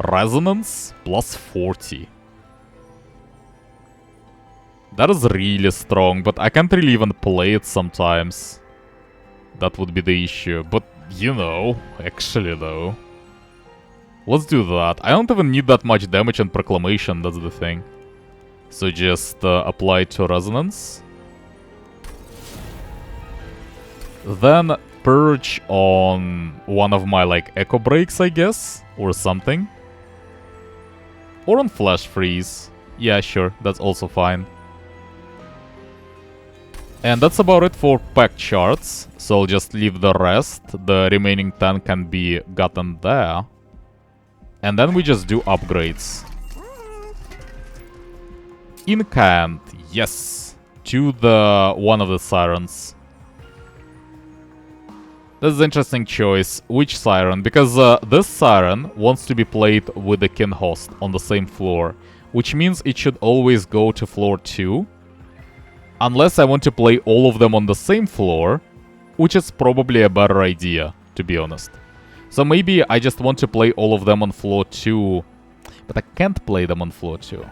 Resonance plus 40. That is really strong, but I can't really even play it sometimes. That would be the issue. But, you know, actually though. Let's do that. I don't even need that much damage and proclamation, that's the thing. So just apply to resonance. Then purge on one of my, like, echo breaks, I guess, or something. Or on flash freeze. Yeah, sure, that's also fine. And that's about it for packed shards. So I'll just leave the rest. The remaining 10 can be gotten there. And then we just do upgrades. Incant, yes. to the one of the sirens. This is an interesting choice. Which siren? Because this siren wants to be played with the Kinhost on the same floor, which means it should always go to floor 2. Unless I want to play all of them on the same floor, which is probably a better idea, to be honest. So maybe I just want to play all of them on floor 2, but I can't play them on floor 2.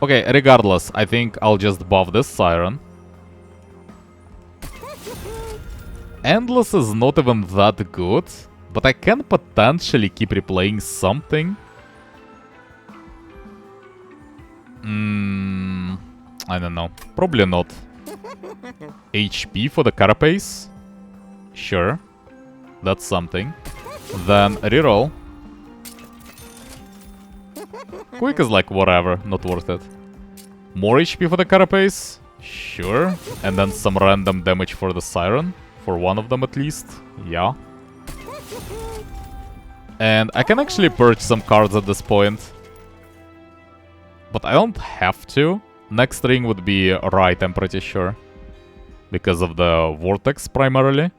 Okay, regardless, I think I'll just buff this siren. Endless is not even that good, but I can potentially keep replaying something. I don't know. Probably not. HP for the Carapace? Sure. That's something. Then reroll. Quick is like whatever, not worth it. More HP for the Carapace? Sure. And then some random damage for the Siren. For one of them at least. Yeah. And I can actually purge some cards at this point. But I don't have to. Next ring would be right, I'm pretty sure. Because of the Vortex primarily.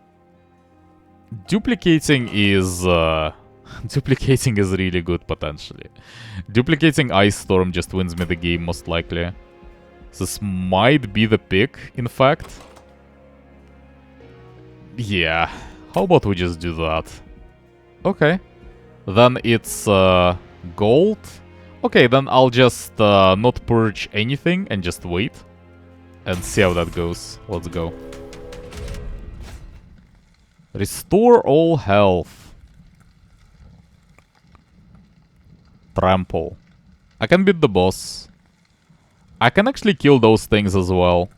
Duplicating is... Duplicating is really good, potentially. Duplicating Ice Storm just wins me the game, most likely. This might be the pick, in fact. Yeah. How about we just do that? Okay. Then it's gold. Okay, then I'll just not purge anything and just wait. And see how that goes. Let's go. Restore all health. Trample. I can beat the boss. I can actually kill those things as well.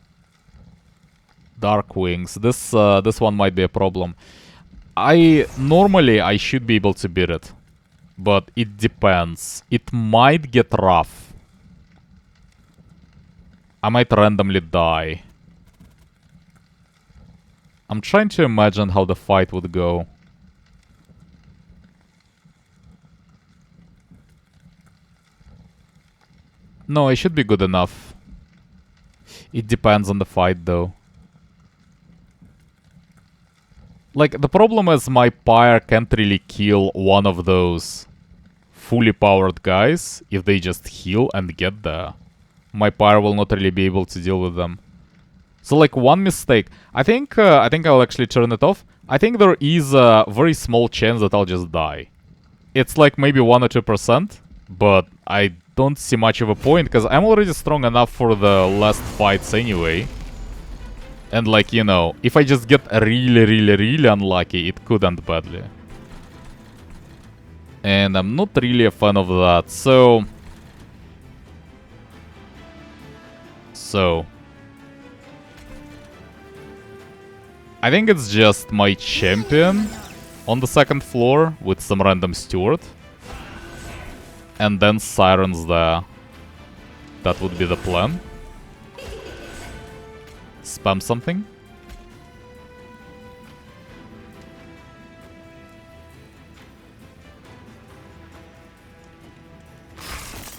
Dark Wings. This one might be a problem. Normally I should be able to beat it. But it depends. It might get rough. I might randomly die. I'm trying to imagine how the fight would go. No, it should be good enough. It depends on the fight, though. Like, the problem is my Pyre can't really kill one of those fully powered guys if they just heal and get there. My Pyre will not really be able to deal with them. So, like, one mistake. I think I'll actually turn it off. I think there is a very small chance that I'll just die. It's like maybe 1 or 2%, but I don't see much of a point, because I'm already strong enough for the last fights anyway. And like, you know, if I just get really unlucky, it could end badly. And I'm not really a fan of that, so... I think it's just my champion on the second floor with some random steward. And then sirens there. That would be the plan. Spam something.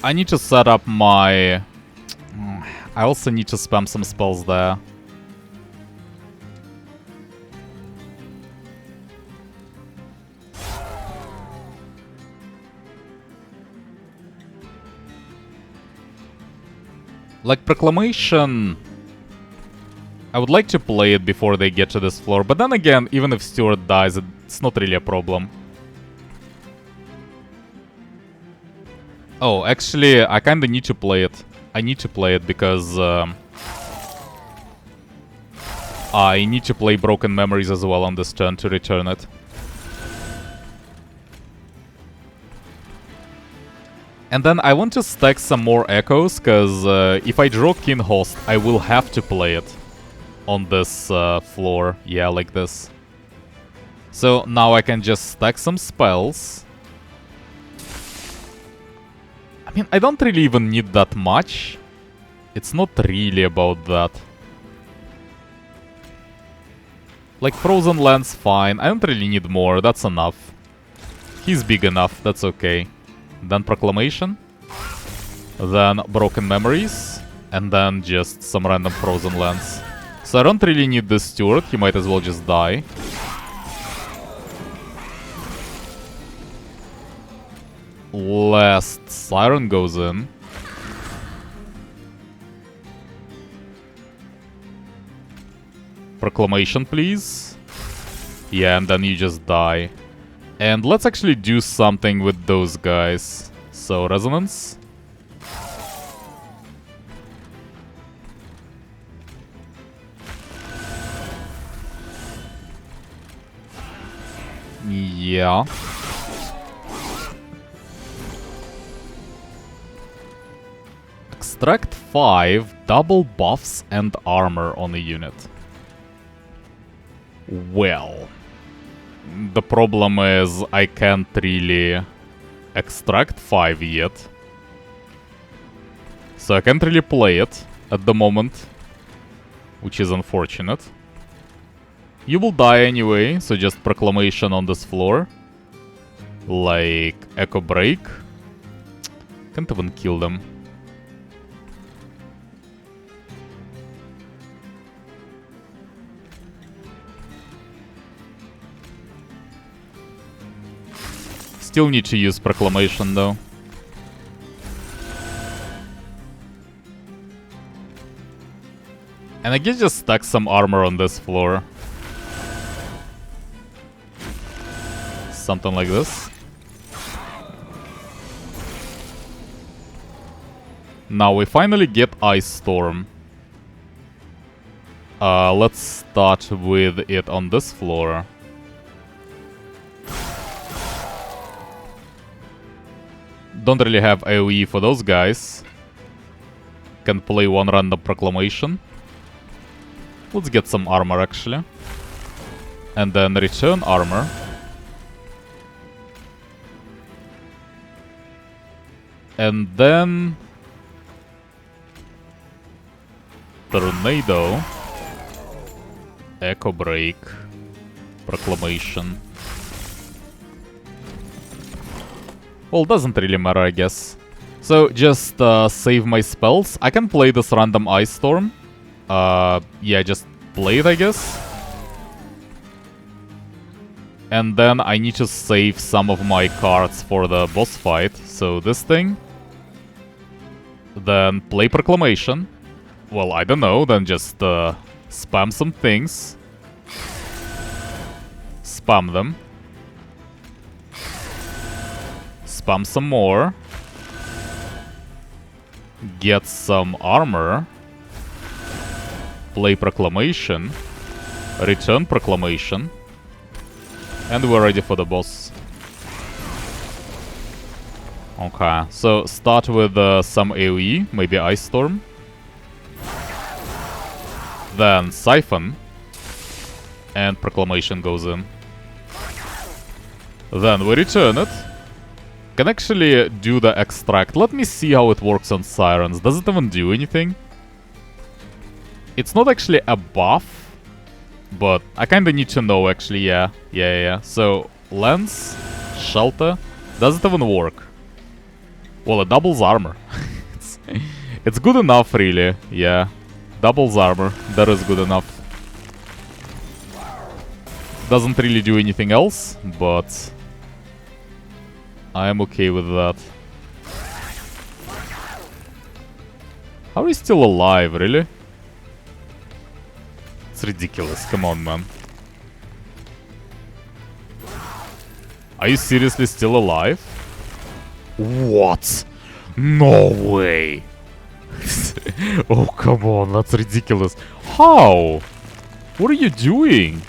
I need to set up my... I also need to spam some spells there. Like Proclamation, I would like to play it before they get to this floor, but then again, even if Stewart dies, it's not really a problem. Oh, actually, I kinda need to play it. I need to play it because I need to play Broken Memories as well on this turn to return it. And then I want to stack some more echoes, because if I draw Kinhost, I will have to play it on this floor. Yeah, like this. So now I can just stack some spells. I mean, I don't really even need that much. It's not really about that. Like, Frozen Land's fine. I don't really need more. That's enough. He's big enough. That's okay. then Proclamation, then Broken Memories, and then just some random frozen lands. So I don't really need this steward, he might as well just die. Last Siren goes in. Proclamation, please. Yeah, and then you just die. And let's actually do something with those guys. So, Resonance. Yeah. Extract 5 double buffs and armor on a unit. Well, the problem is I can't really extract 5 yet. So I can't really play it at the moment, which is unfortunate. You will die anyway, so just Proclamation on this floor. Like Echo Break. Can't even kill them. Still need to use Proclamation though. And I guess just stack some armor on this floor. Something like this. Now we finally get Ice Storm. Let's start with it on this floor. Don't really have AoE for those guys. Can play one random Proclamation. Let's get some armor actually. And then return armor. And then Tornado, Echo Break, Proclamation. Well, doesn't really matter, I guess. So, just save my spells. I can play this random Ice Storm. Yeah, just play it, I guess. And then I need to save some of my cards for the boss fight. So, this thing. Then play Proclamation. Well, I don't know, then just spam some things. Spam them. Spam some more. Get some armor. Play Proclamation. Return Proclamation. And we're ready for the boss. Okay, so start with some AoE, maybe Ice Storm. Then Siphon. And Proclamation goes in. Then we return it. Can actually do the extract. Let me see how it works on Sirens. Does it even do anything? It's not actually a buff. But I kinda need to know actually, yeah. Yeah. So, Lens, Shelter. Does it even work? Well, it doubles armor. It's good enough, really. Yeah. Doubles armor. That is good enough. Doesn't really do anything else, but I am okay with that. How are you still alive, really? It's ridiculous. Come on, man. Are you seriously still alive? What? No way! Oh, come on, that's ridiculous. How? What are you doing?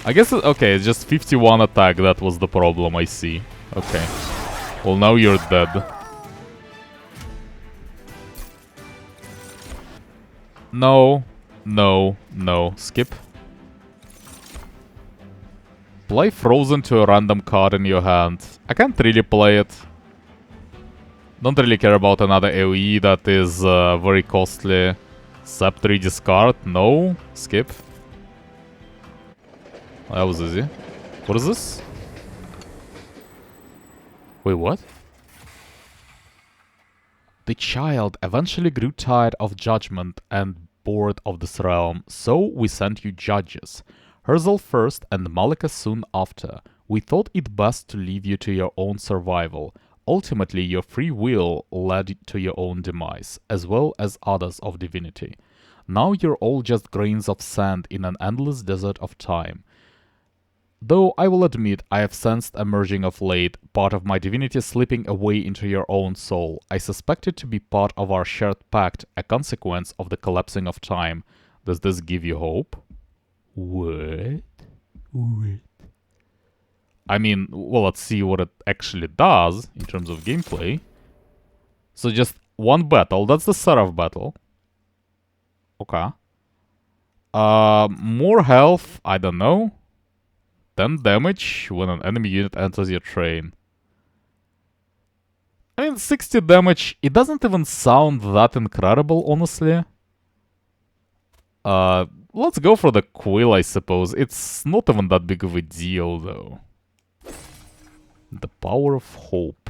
I guess, okay, it's just 51 attack, that was the problem, I see. Okay. Well, now you're dead. No. Skip. Play Frozen to a random card in your hand. I can't really play it. Don't really care about another AoE that is very costly. Sceptre discard? No. Skip. That was easy. What is this? Wait, what? The child eventually grew tired of judgment and bored of this realm, so we sent you judges. Herzl first and Malika soon after. We thought it best to leave you to your own survival. Ultimately, your free will led to your own demise, as well as others of divinity. Now you're all just grains of sand in an endless desert of time. Though I will admit I have sensed emerging of late, part of my divinity slipping away into your own soul. I suspect it to be part of our shared pact, a consequence of the collapsing of time. Does this give you hope? What? I mean, well, let's see what it actually does in terms of gameplay. So just one battle, that's the Seraph battle. Okay. More health, I don't know. 10 damage when an enemy unit enters your train. I mean, 60 damage, it doesn't even sound that incredible, honestly. Let's go for the Quill, I suppose. It's not even that big of a deal, though. The Power of Hope.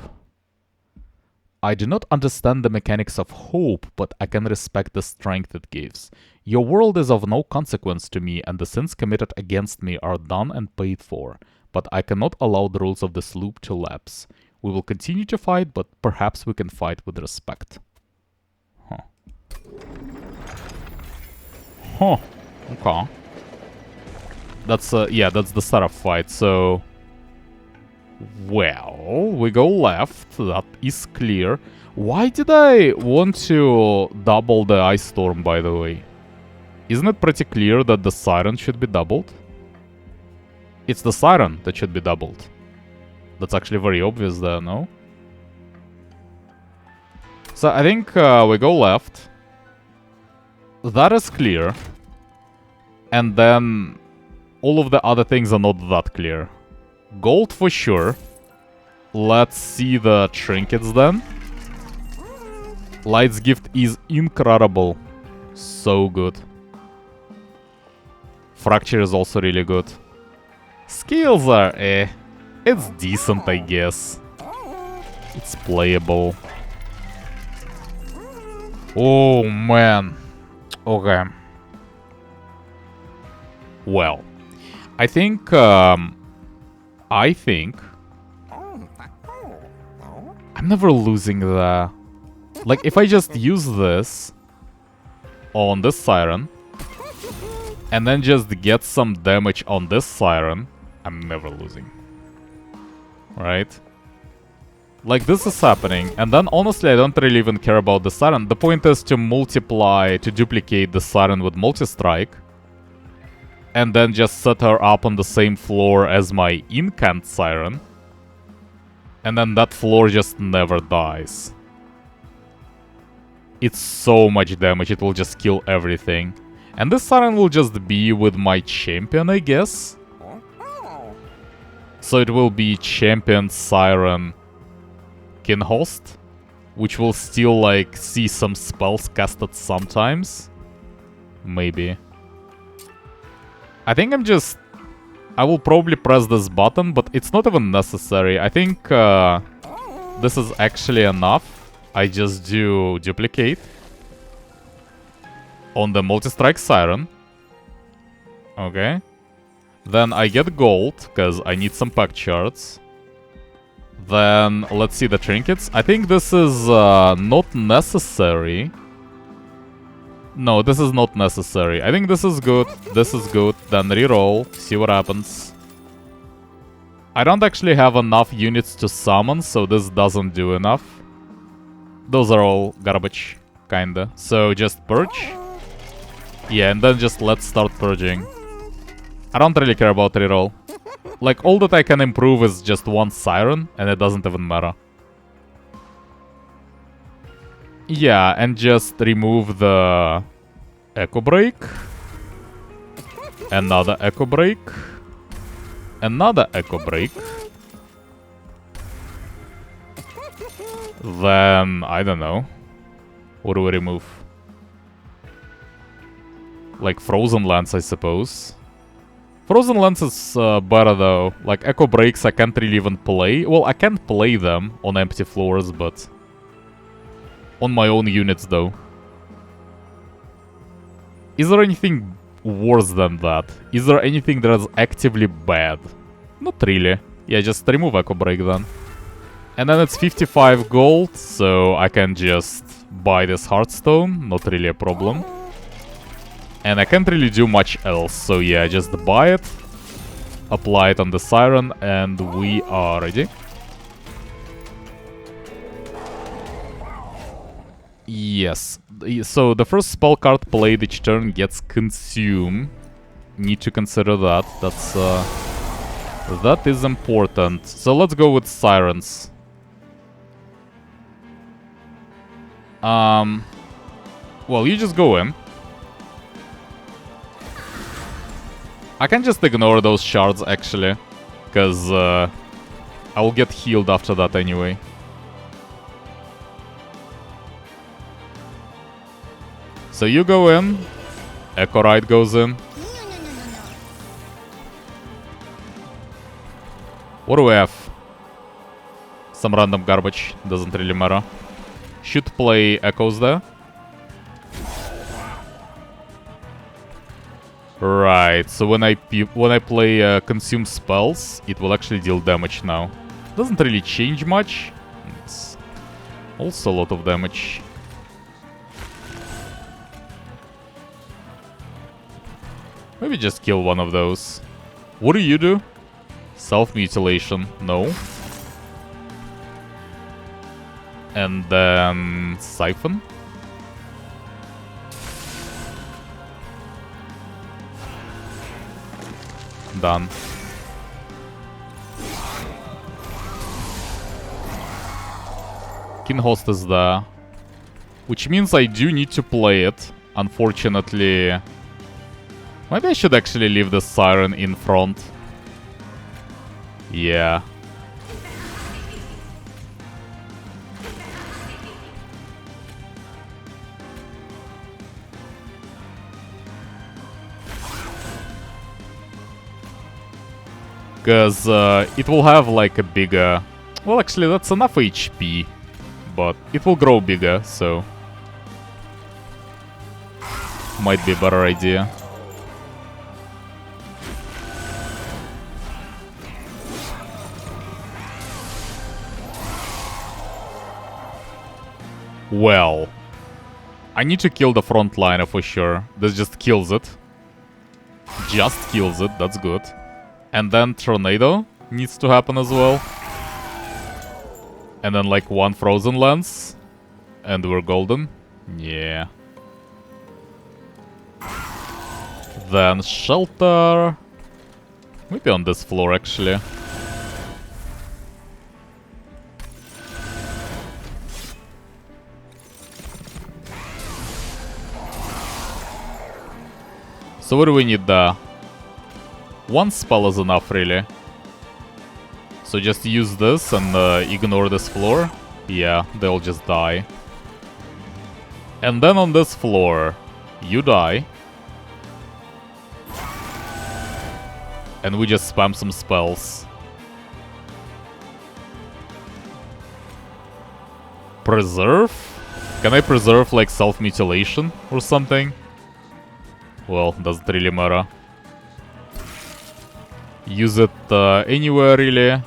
I do not understand the mechanics of hope, but I can respect the strength it gives. Your world is of no consequence to me, and the sins committed against me are done and paid for. But I cannot allow the rules of this loop to lapse. We will continue to fight, but perhaps we can fight with respect. Huh. Okay. That's, yeah, that's the Seraph fight, so... Well, we go left, that is clear. Why did I want to double the Ice Storm, by the way? Isn't it pretty clear that the Siren should be doubled? It's the Siren that should be doubled. That's actually very obvious there, no? So I think we go left. That is clear. And then all of the other things are not that clear. Gold for sure. Let's see the trinkets then. Light's Gift is incredible. So good. Fracture is also really good. Skills are it's decent, I guess. It's playable. Oh man. Okay. Well, I think I'm never losing the... Like, if I just use this on this Siren, and then just get some damage on this Siren, I'm never losing. Right? Like, this is happening, and then honestly I don't really even care about the Siren. The point is to multiply, to duplicate the Siren with multi-strike, and then just set her up on the same floor as my Incant Siren. And then that floor just never dies. It's so much damage, it will just kill everything. And this Siren will just be with my champion, I guess. So it will be Champion Siren Kinhost, which will still, like, see some spells casted sometimes. Maybe. I think I will probably press this button, but it's not even necessary. I think this is actually enough. I just do duplicate on the multi-strike Siren. Okay. Then I get gold, because I need some pack shards. Then let's see the trinkets. I think this is not necessary. No, this is not necessary. I think this is good. This is good. Then reroll. See what happens. I don't actually have enough units to summon, so this doesn't do enough. Those are all garbage, kinda. So just purge. Yeah, and then just let's start purging. I don't really care about reroll. Like, all that I can improve is just one Siren, and it doesn't even matter. Yeah, and just remove the Echo Break. Another Echo Break. Another Echo Break. Then, I don't know. What do we remove? Like Frozen Lands, I suppose. Frozen Lands is better though. Like Echo Breaks I can't really even play. Well, I can't play them on empty floors, but... On my own units, though. Is there anything worse than that? Is there anything that is actively bad? Not really. Yeah, just remove Echo Break then. And then it's 55 gold, so I can just buy this Hearthstone. Not really a problem. And I can't really do much else, so yeah, just buy it. Apply it on the Siren, and we are ready. Yes. So the first spell card played each turn gets consumed. Need to consider that. That is important. So let's go with Sirens. Well, you just go in. I can just ignore those shards, actually. Because I will get healed after that anyway. So you go in. Echo Ride goes in. What do we have? Some random garbage. Doesn't really matter. Should play Echoes there. Right, so when I play consume spells, it will actually deal damage now. Doesn't really change much. It's also a lot of damage. Maybe just kill one of those. What do you do? Self-mutilation. No. And then Siphon. Done. Kinhost is there. Which means I do need to play it. Unfortunately. Maybe I should actually leave the Siren in front. Yeah. Because it will have like a bigger... Well, actually, that's enough HP. But it will grow bigger, so... Might be a better idea. Well... I need to kill the frontliner for sure. This just kills it. Just kills it, that's good. And then Tornado needs to happen as well. And then like one Frozen Lance. And we're golden. Yeah. Then Shelter. Maybe on this floor actually. So what do we need there? One spell is enough, really. So just use this and ignore this floor. Yeah, they'll just die. And then on this floor, you die. And we just spam some spells. Preserve? Can I preserve like self-mutilation or something? Well, doesn't really matter. Use it anywhere, really.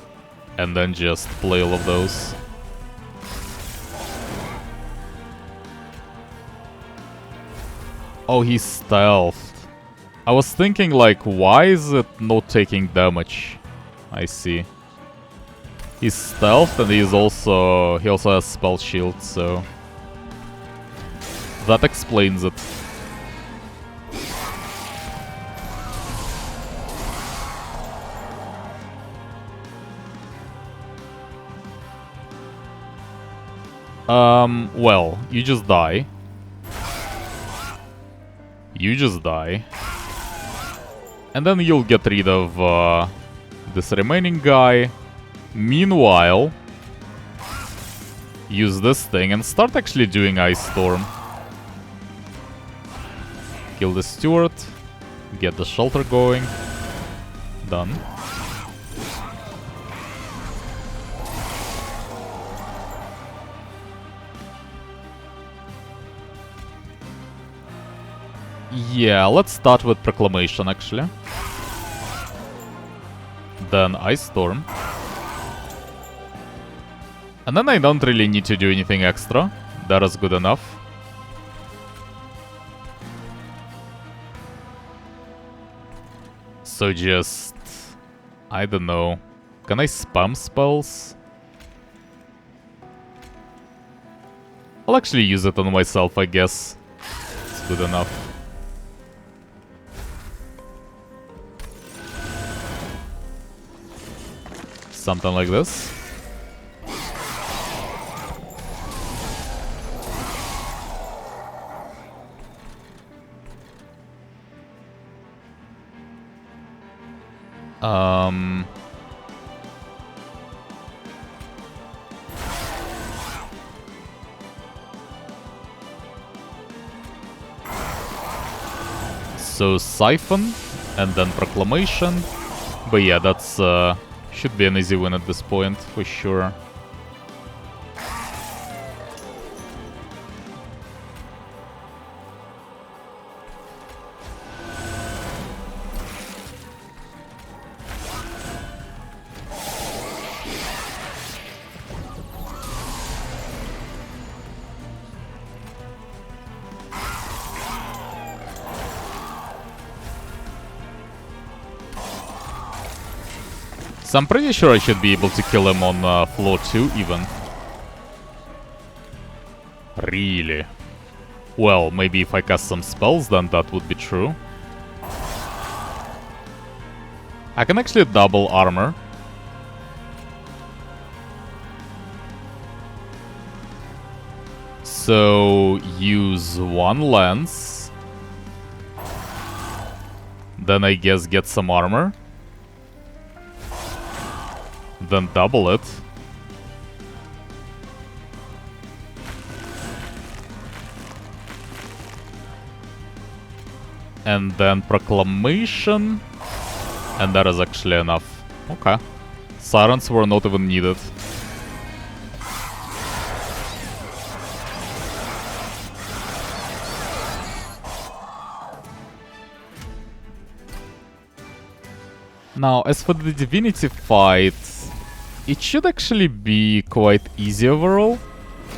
And then just play all of those. Oh, he's stealthed. I was thinking, like, why is it not taking damage? I see. He's stealthed and he also has spell shield, so... That explains it. Well, you just die. You just die. And then you'll get rid of this remaining guy. Meanwhile, use this thing and start actually doing Ice Storm. Kill the Steward. Get the Shelter going. Done. Yeah, let's start with Proclamation, actually. Then Ice Storm. And then I don't really need to do anything extra. That is good enough. So just... I don't know. Can I spam spells? I'll actually use it on myself, I guess. It's good enough. Something like this. So Siphon, and then Proclamation. But yeah, that's should be an easy win at this point, for sure. So I'm pretty sure I should be able to kill him on floor 2 even. Really? Well, maybe if I cast some spells, then that would be true. I can actually double armor. So use one lance. Then I guess get some armor. Then double it. And then Proclamation. And that is actually enough. Okay. Sirens were not even needed. Now, as for the Divinity fight, it should actually be quite easy overall.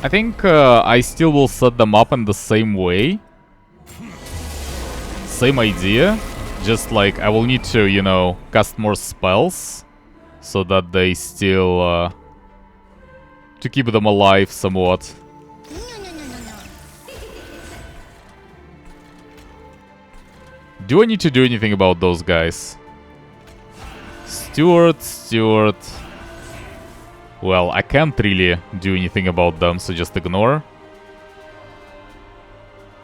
I think I still will set them up in the same way. Same idea. Just like I will need to, you know, cast more spells. So that they still... to keep them alive somewhat. Do I need to do anything about those guys? Steward. Well, I can't really do anything about them, so just ignore.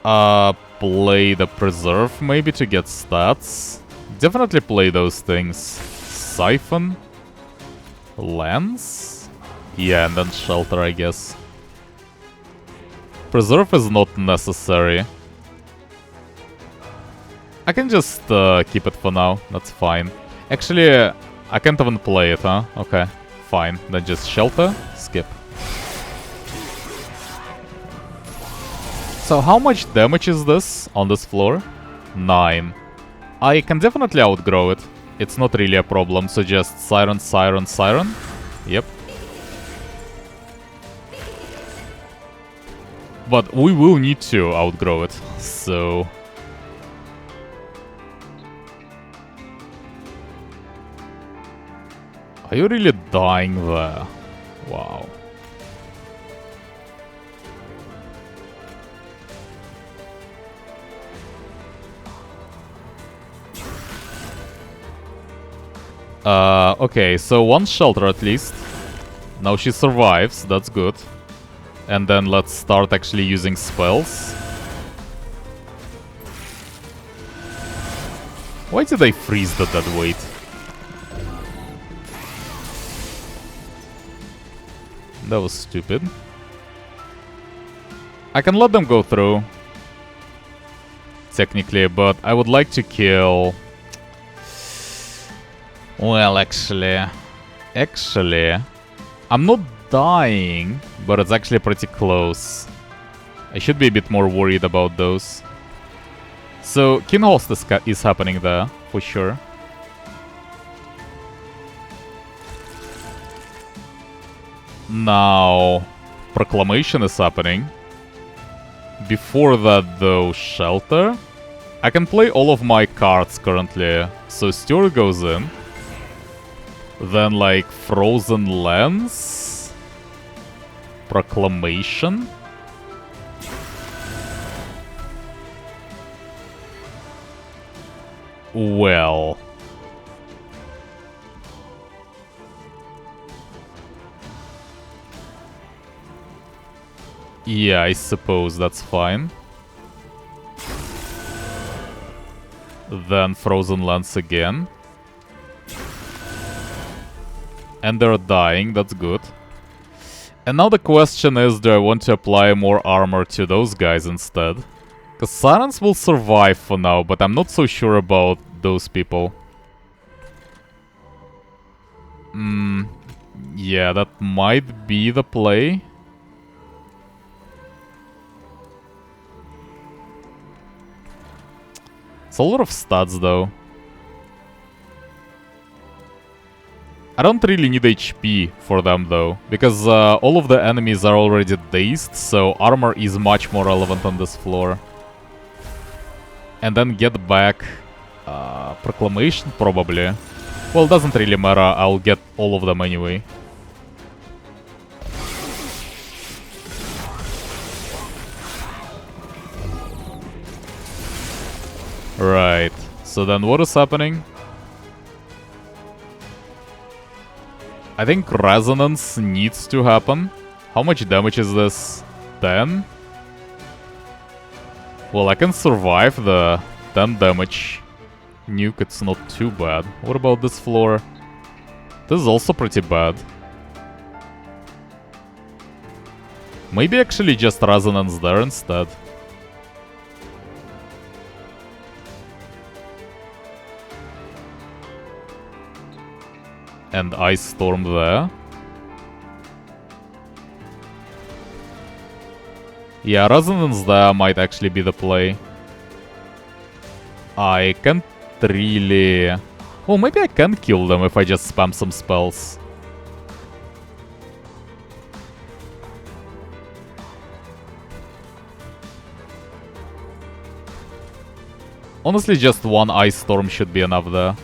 Play the Preserve maybe to get stats. Definitely play those things. Siphon. Lance? Yeah, and then Shelter, I guess. Preserve is not necessary. I can just keep it for now, that's fine. Actually, I can't even play it, huh? Okay, fine. Then just Shelter, skip. So how much damage is this on this floor? 9. I can definitely outgrow it. It's not really a problem, so just Siren. Yep. But we will need to outgrow it, so... Are you really dying there? Wow. Okay, so one Shelter at least. Now she survives, that's good. And then let's start actually using spells. Why did I freeze the dead weight? That was stupid. I can let them go through. Technically, but I would like to kill... Well, actually, I'm not dying, but it's actually pretty close. I should be a bit more worried about those. So Kinhost is happening there, for sure. Now, Proclamation is happening. Before that, though, Shelter. I can play all of my cards currently. So Steward goes in. Then, like, Frozen Lens. Proclamation. Well... yeah, I suppose that's fine. Then Frozen Lens again. And they're dying, that's good. And now the question is, do I want to apply more armor to those guys instead? Because Sirens will survive for now, but I'm not so sure about those people. Yeah, that might be the play. It's a lot of stats, though. I don't really need HP for them, though, because all of the enemies are already dazed, so armor is much more relevant on this floor. And then get back Proclamation, probably. Well, doesn't really matter, I'll get all of them anyway. Right, so then what is happening? I think Resonance needs to happen. How much damage is this? 10? Well, I can survive the 10 damage nuke, it's not too bad. What about this floor? This is also pretty bad. Maybe actually just Resonance there instead. And Ice Storm there. Yeah, Resonance there might actually be the play. I can't really... well, maybe I can kill them if I just spam some spells. Honestly, just one Ice Storm should be enough there.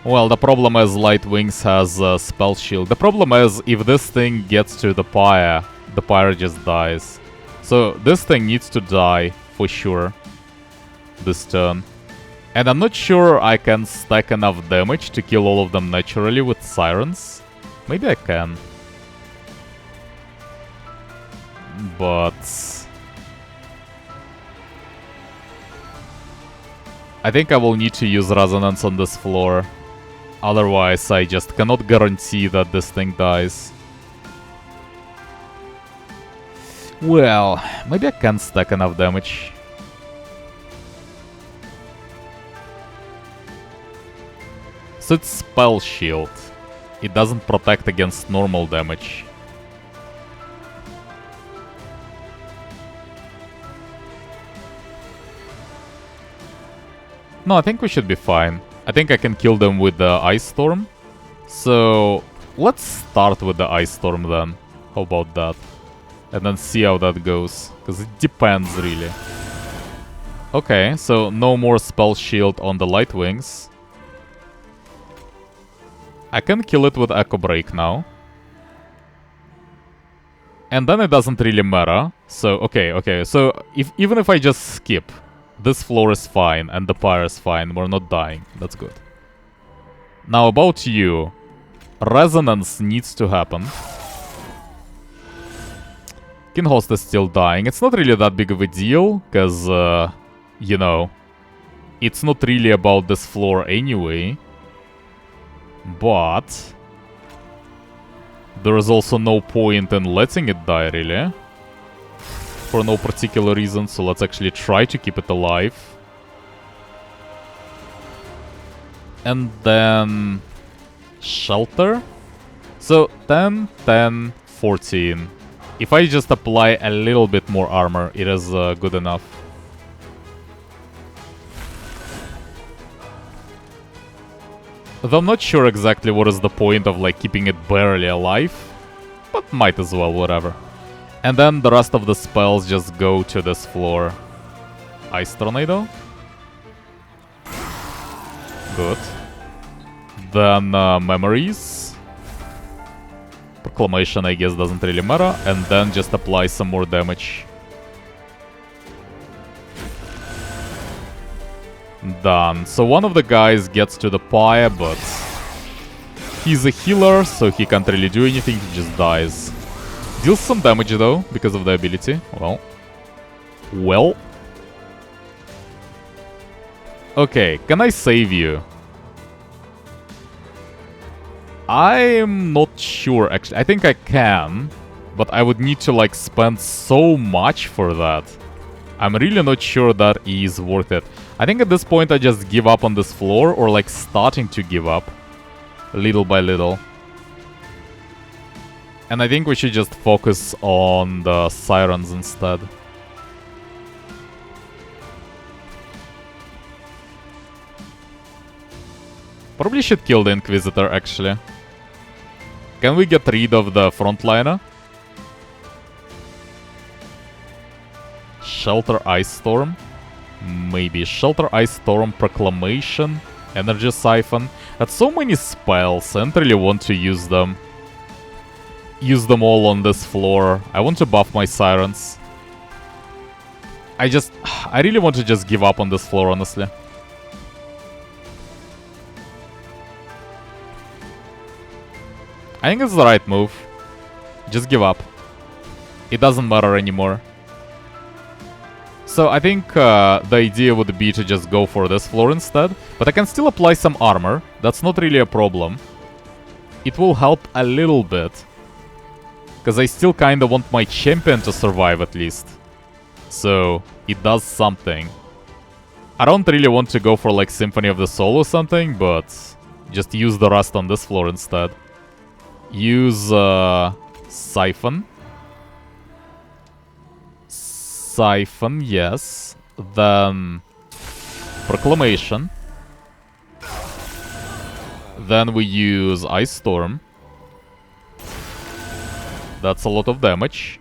Well, the problem is Light Wings has Spell Shield. The problem is, if this thing gets to the pyre just dies. So this thing needs to die, for sure, this turn. And I'm not sure I can stack enough damage to kill all of them naturally with Sirens. Maybe I can. But... I think I will need to use Resonance on this floor. Otherwise, I just cannot guarantee that this thing dies. Well, maybe I can stack enough damage. So it's Spell Shield. It doesn't protect against normal damage. No, I think we should be fine. I think I can kill them with the Ice Storm. So, let's start with the Ice Storm then. How about that? And then see how that goes. Because it depends, really. Okay, so no more Spell Shield on the Light Wings. I can kill it with Echo Break now. And then it doesn't really matter. So, okay. So, even if I just skip... this floor is fine, and the pyre is fine. We're not dying. That's good. Now, about you. Resonance needs to happen. Kinhost is still dying. It's not really that big of a deal, because, you know, it's not really about this floor anyway. But... there is also no point in letting it die, really. For no particular reason, so let's actually try to keep it alive. And then... Shelter? So, 10, 10, 14. If I just apply a little bit more armor, it is good enough. Though I'm not sure exactly what is the point of like keeping it barely alive. But might as well, whatever. And then the rest of the spells just go to this floor. Ice Tornado. Good. Then Memories. Proclamation, I guess, doesn't really matter. And then just apply some more damage. Done. So one of the guys gets to the pyre, but he's a healer, so he can't really do anything, he just dies. Deals some damage though, because of the ability. Well. Okay, can I save you? I'm not sure, actually. I think I can, but I would need to, like, spend so much for that. I'm really not sure that is worth it. I think at this point I just give up on this floor, or, like, starting to give up. Little by little. And I think we should just focus on the sirens instead. Probably should kill the Inquisitor, actually. Can we get rid of the frontliner? Shelter Ice Storm? Maybe. Shelter Ice Storm, Proclamation, Energy Siphon. That's so many spells, I don't really want to use them. Use them all on this floor. I want to buff my sirens. I really want to just give up on this floor, honestly. I think it's the right move. Just give up. It doesn't matter anymore. So I think the idea would be to just go for this floor instead. But I can still apply some armor. That's not really a problem. It will help a little bit. Because I still kinda want my champion to survive at least. So it does something. I don't really want to go for like Symphony of the Soul or something, but just use the rest on this floor instead. Use Siphon. Siphon, yes. Then Proclamation. Then we use Ice Storm. That's a lot of damage.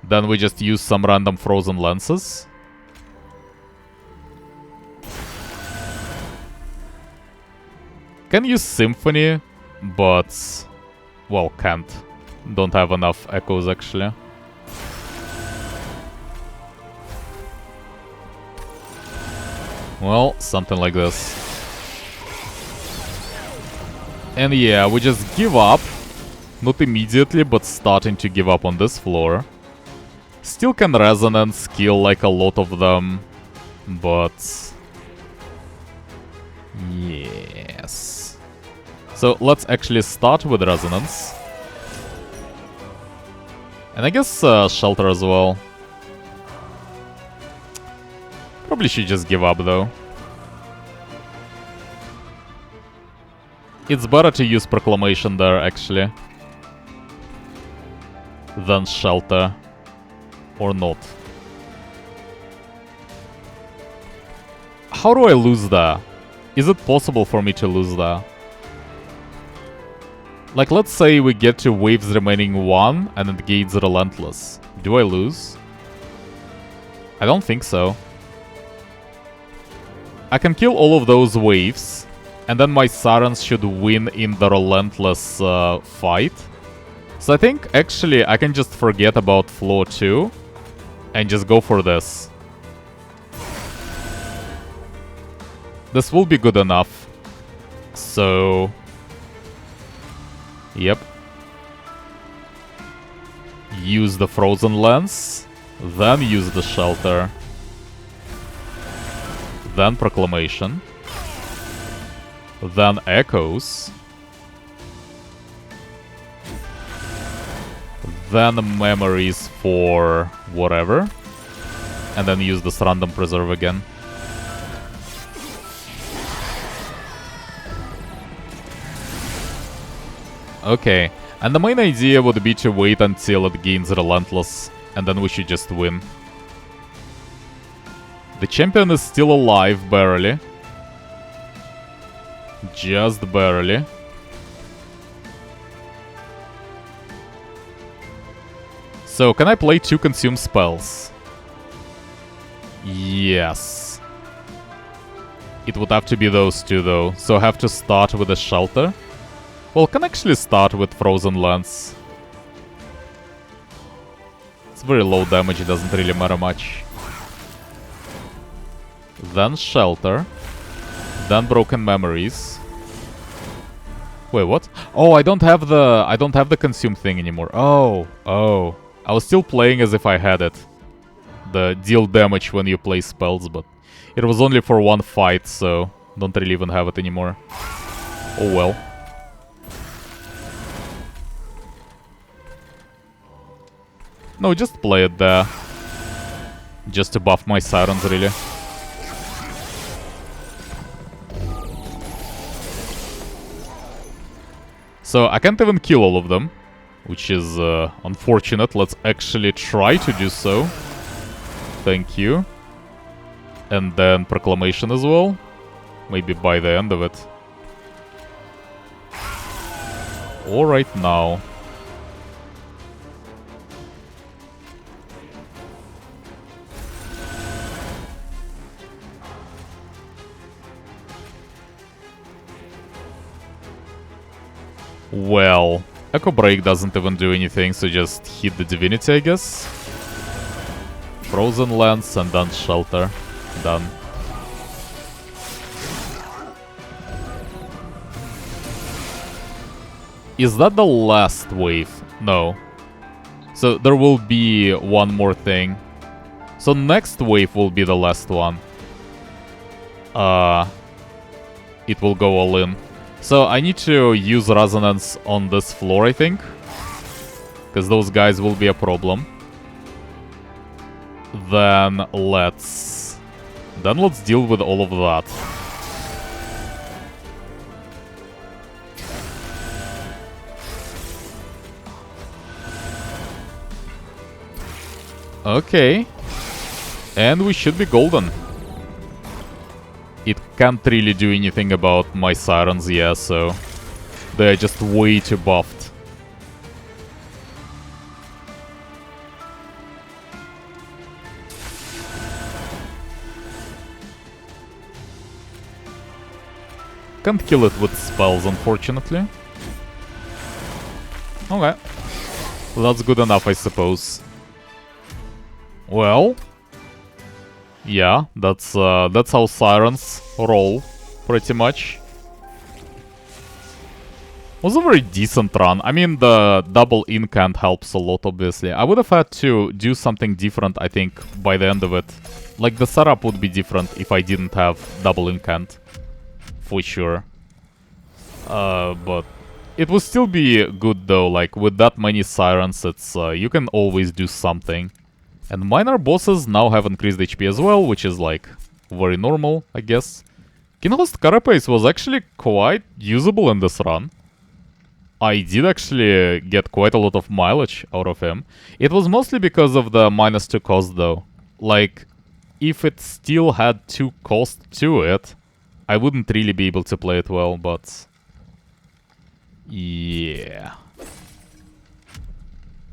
Then we just use some random frozen lances. Can use Symphony, but... well, can't. Don't have enough echoes, actually. Well, something like this. And yeah, we just give up. Not immediately, but starting to give up on this floor. Still can Resonance kill like a lot of them. But... yes. So let's actually start with Resonance. And I guess Shelter as well. Probably should just give up though. It's better to use Proclamation there actually than Shelter. Or not. How do I lose that? Is it possible for me to lose that? Like, let's say we get to waves remaining 1 and it gains Relentless. Do I lose? I don't think so. I can kill all of those waves, and then my Sirens should win in the Relentless fight. So I think, actually, I can just forget about floor 2 and just go for this. This will be good enough. So... yep. Use the Frozen Lens. Then use the Shelter. Then Proclamation. Then Echoes. Then Memories for whatever. And then use this Random Preserve again. Okay. And the main idea would be to wait until it gains Relentless, and then we should just win. The champion is still alive, barely. Just barely. So, can I play 2 consume spells? Yes. It would have to be those 2 though, so I have to start with a Shelter. Well, can actually start with Frozen Lance. It's very low damage, it doesn't really matter much. Then Shelter. Then Broken Memories. Wait, what? Oh, I don't have the consume thing anymore. Oh. I was still playing as if I had it. The deal damage when you play spells, but it was only for 1 fight, so don't really even have it anymore. Oh well. No, just play it there. Just to buff my Sirens, really. So, I can't even kill all of them, which is unfortunate. Let's actually try to do so. Thank you. And then Proclamation as well. Maybe by the end of it. Or right now. Well, Echo Break doesn't even do anything, so just hit the Divinity, I guess. Frozen Lance and then Shelter. Done. Is that the last wave? No. So there will be one more thing. So next wave will be the last one. It will go all in. So I need to use Resonance on this floor, I think. Because those guys will be a problem. Then let's deal with all of that. Okay. And we should be golden. It can't really do anything about my Sirens, yeah, so they're just way too buffed. Can't kill it with spells, unfortunately. Okay. That's good enough, I suppose. Well... yeah, that's how Sirens roll, pretty much. Was a very decent run. I mean, the double incant helps a lot, obviously. I would have had to do something different, I think, by the end of it. Like, the setup would be different if I didn't have double incant. For sure. But it would still be good, though. Like, with that many Sirens, it's you can always do something. And minor bosses now have increased HP as well, which is, like, very normal, I guess. Kinhost Carapace was actually quite usable in this run. I did actually get quite a lot of mileage out of him. It was mostly because of the -2 cost, though. Like, if it still had 2 cost to it, I wouldn't really be able to play it well, but... yeah...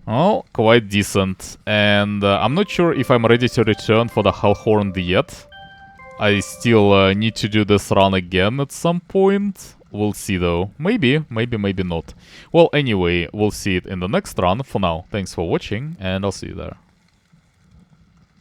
oh, quite decent. And I'm not sure if I'm ready to return for the Hellhorn yet. I still need to do this run again at some point. We'll see though. Maybe not. Well, anyway, we'll see it in the next run. For now, thanks for watching, and I'll see you there.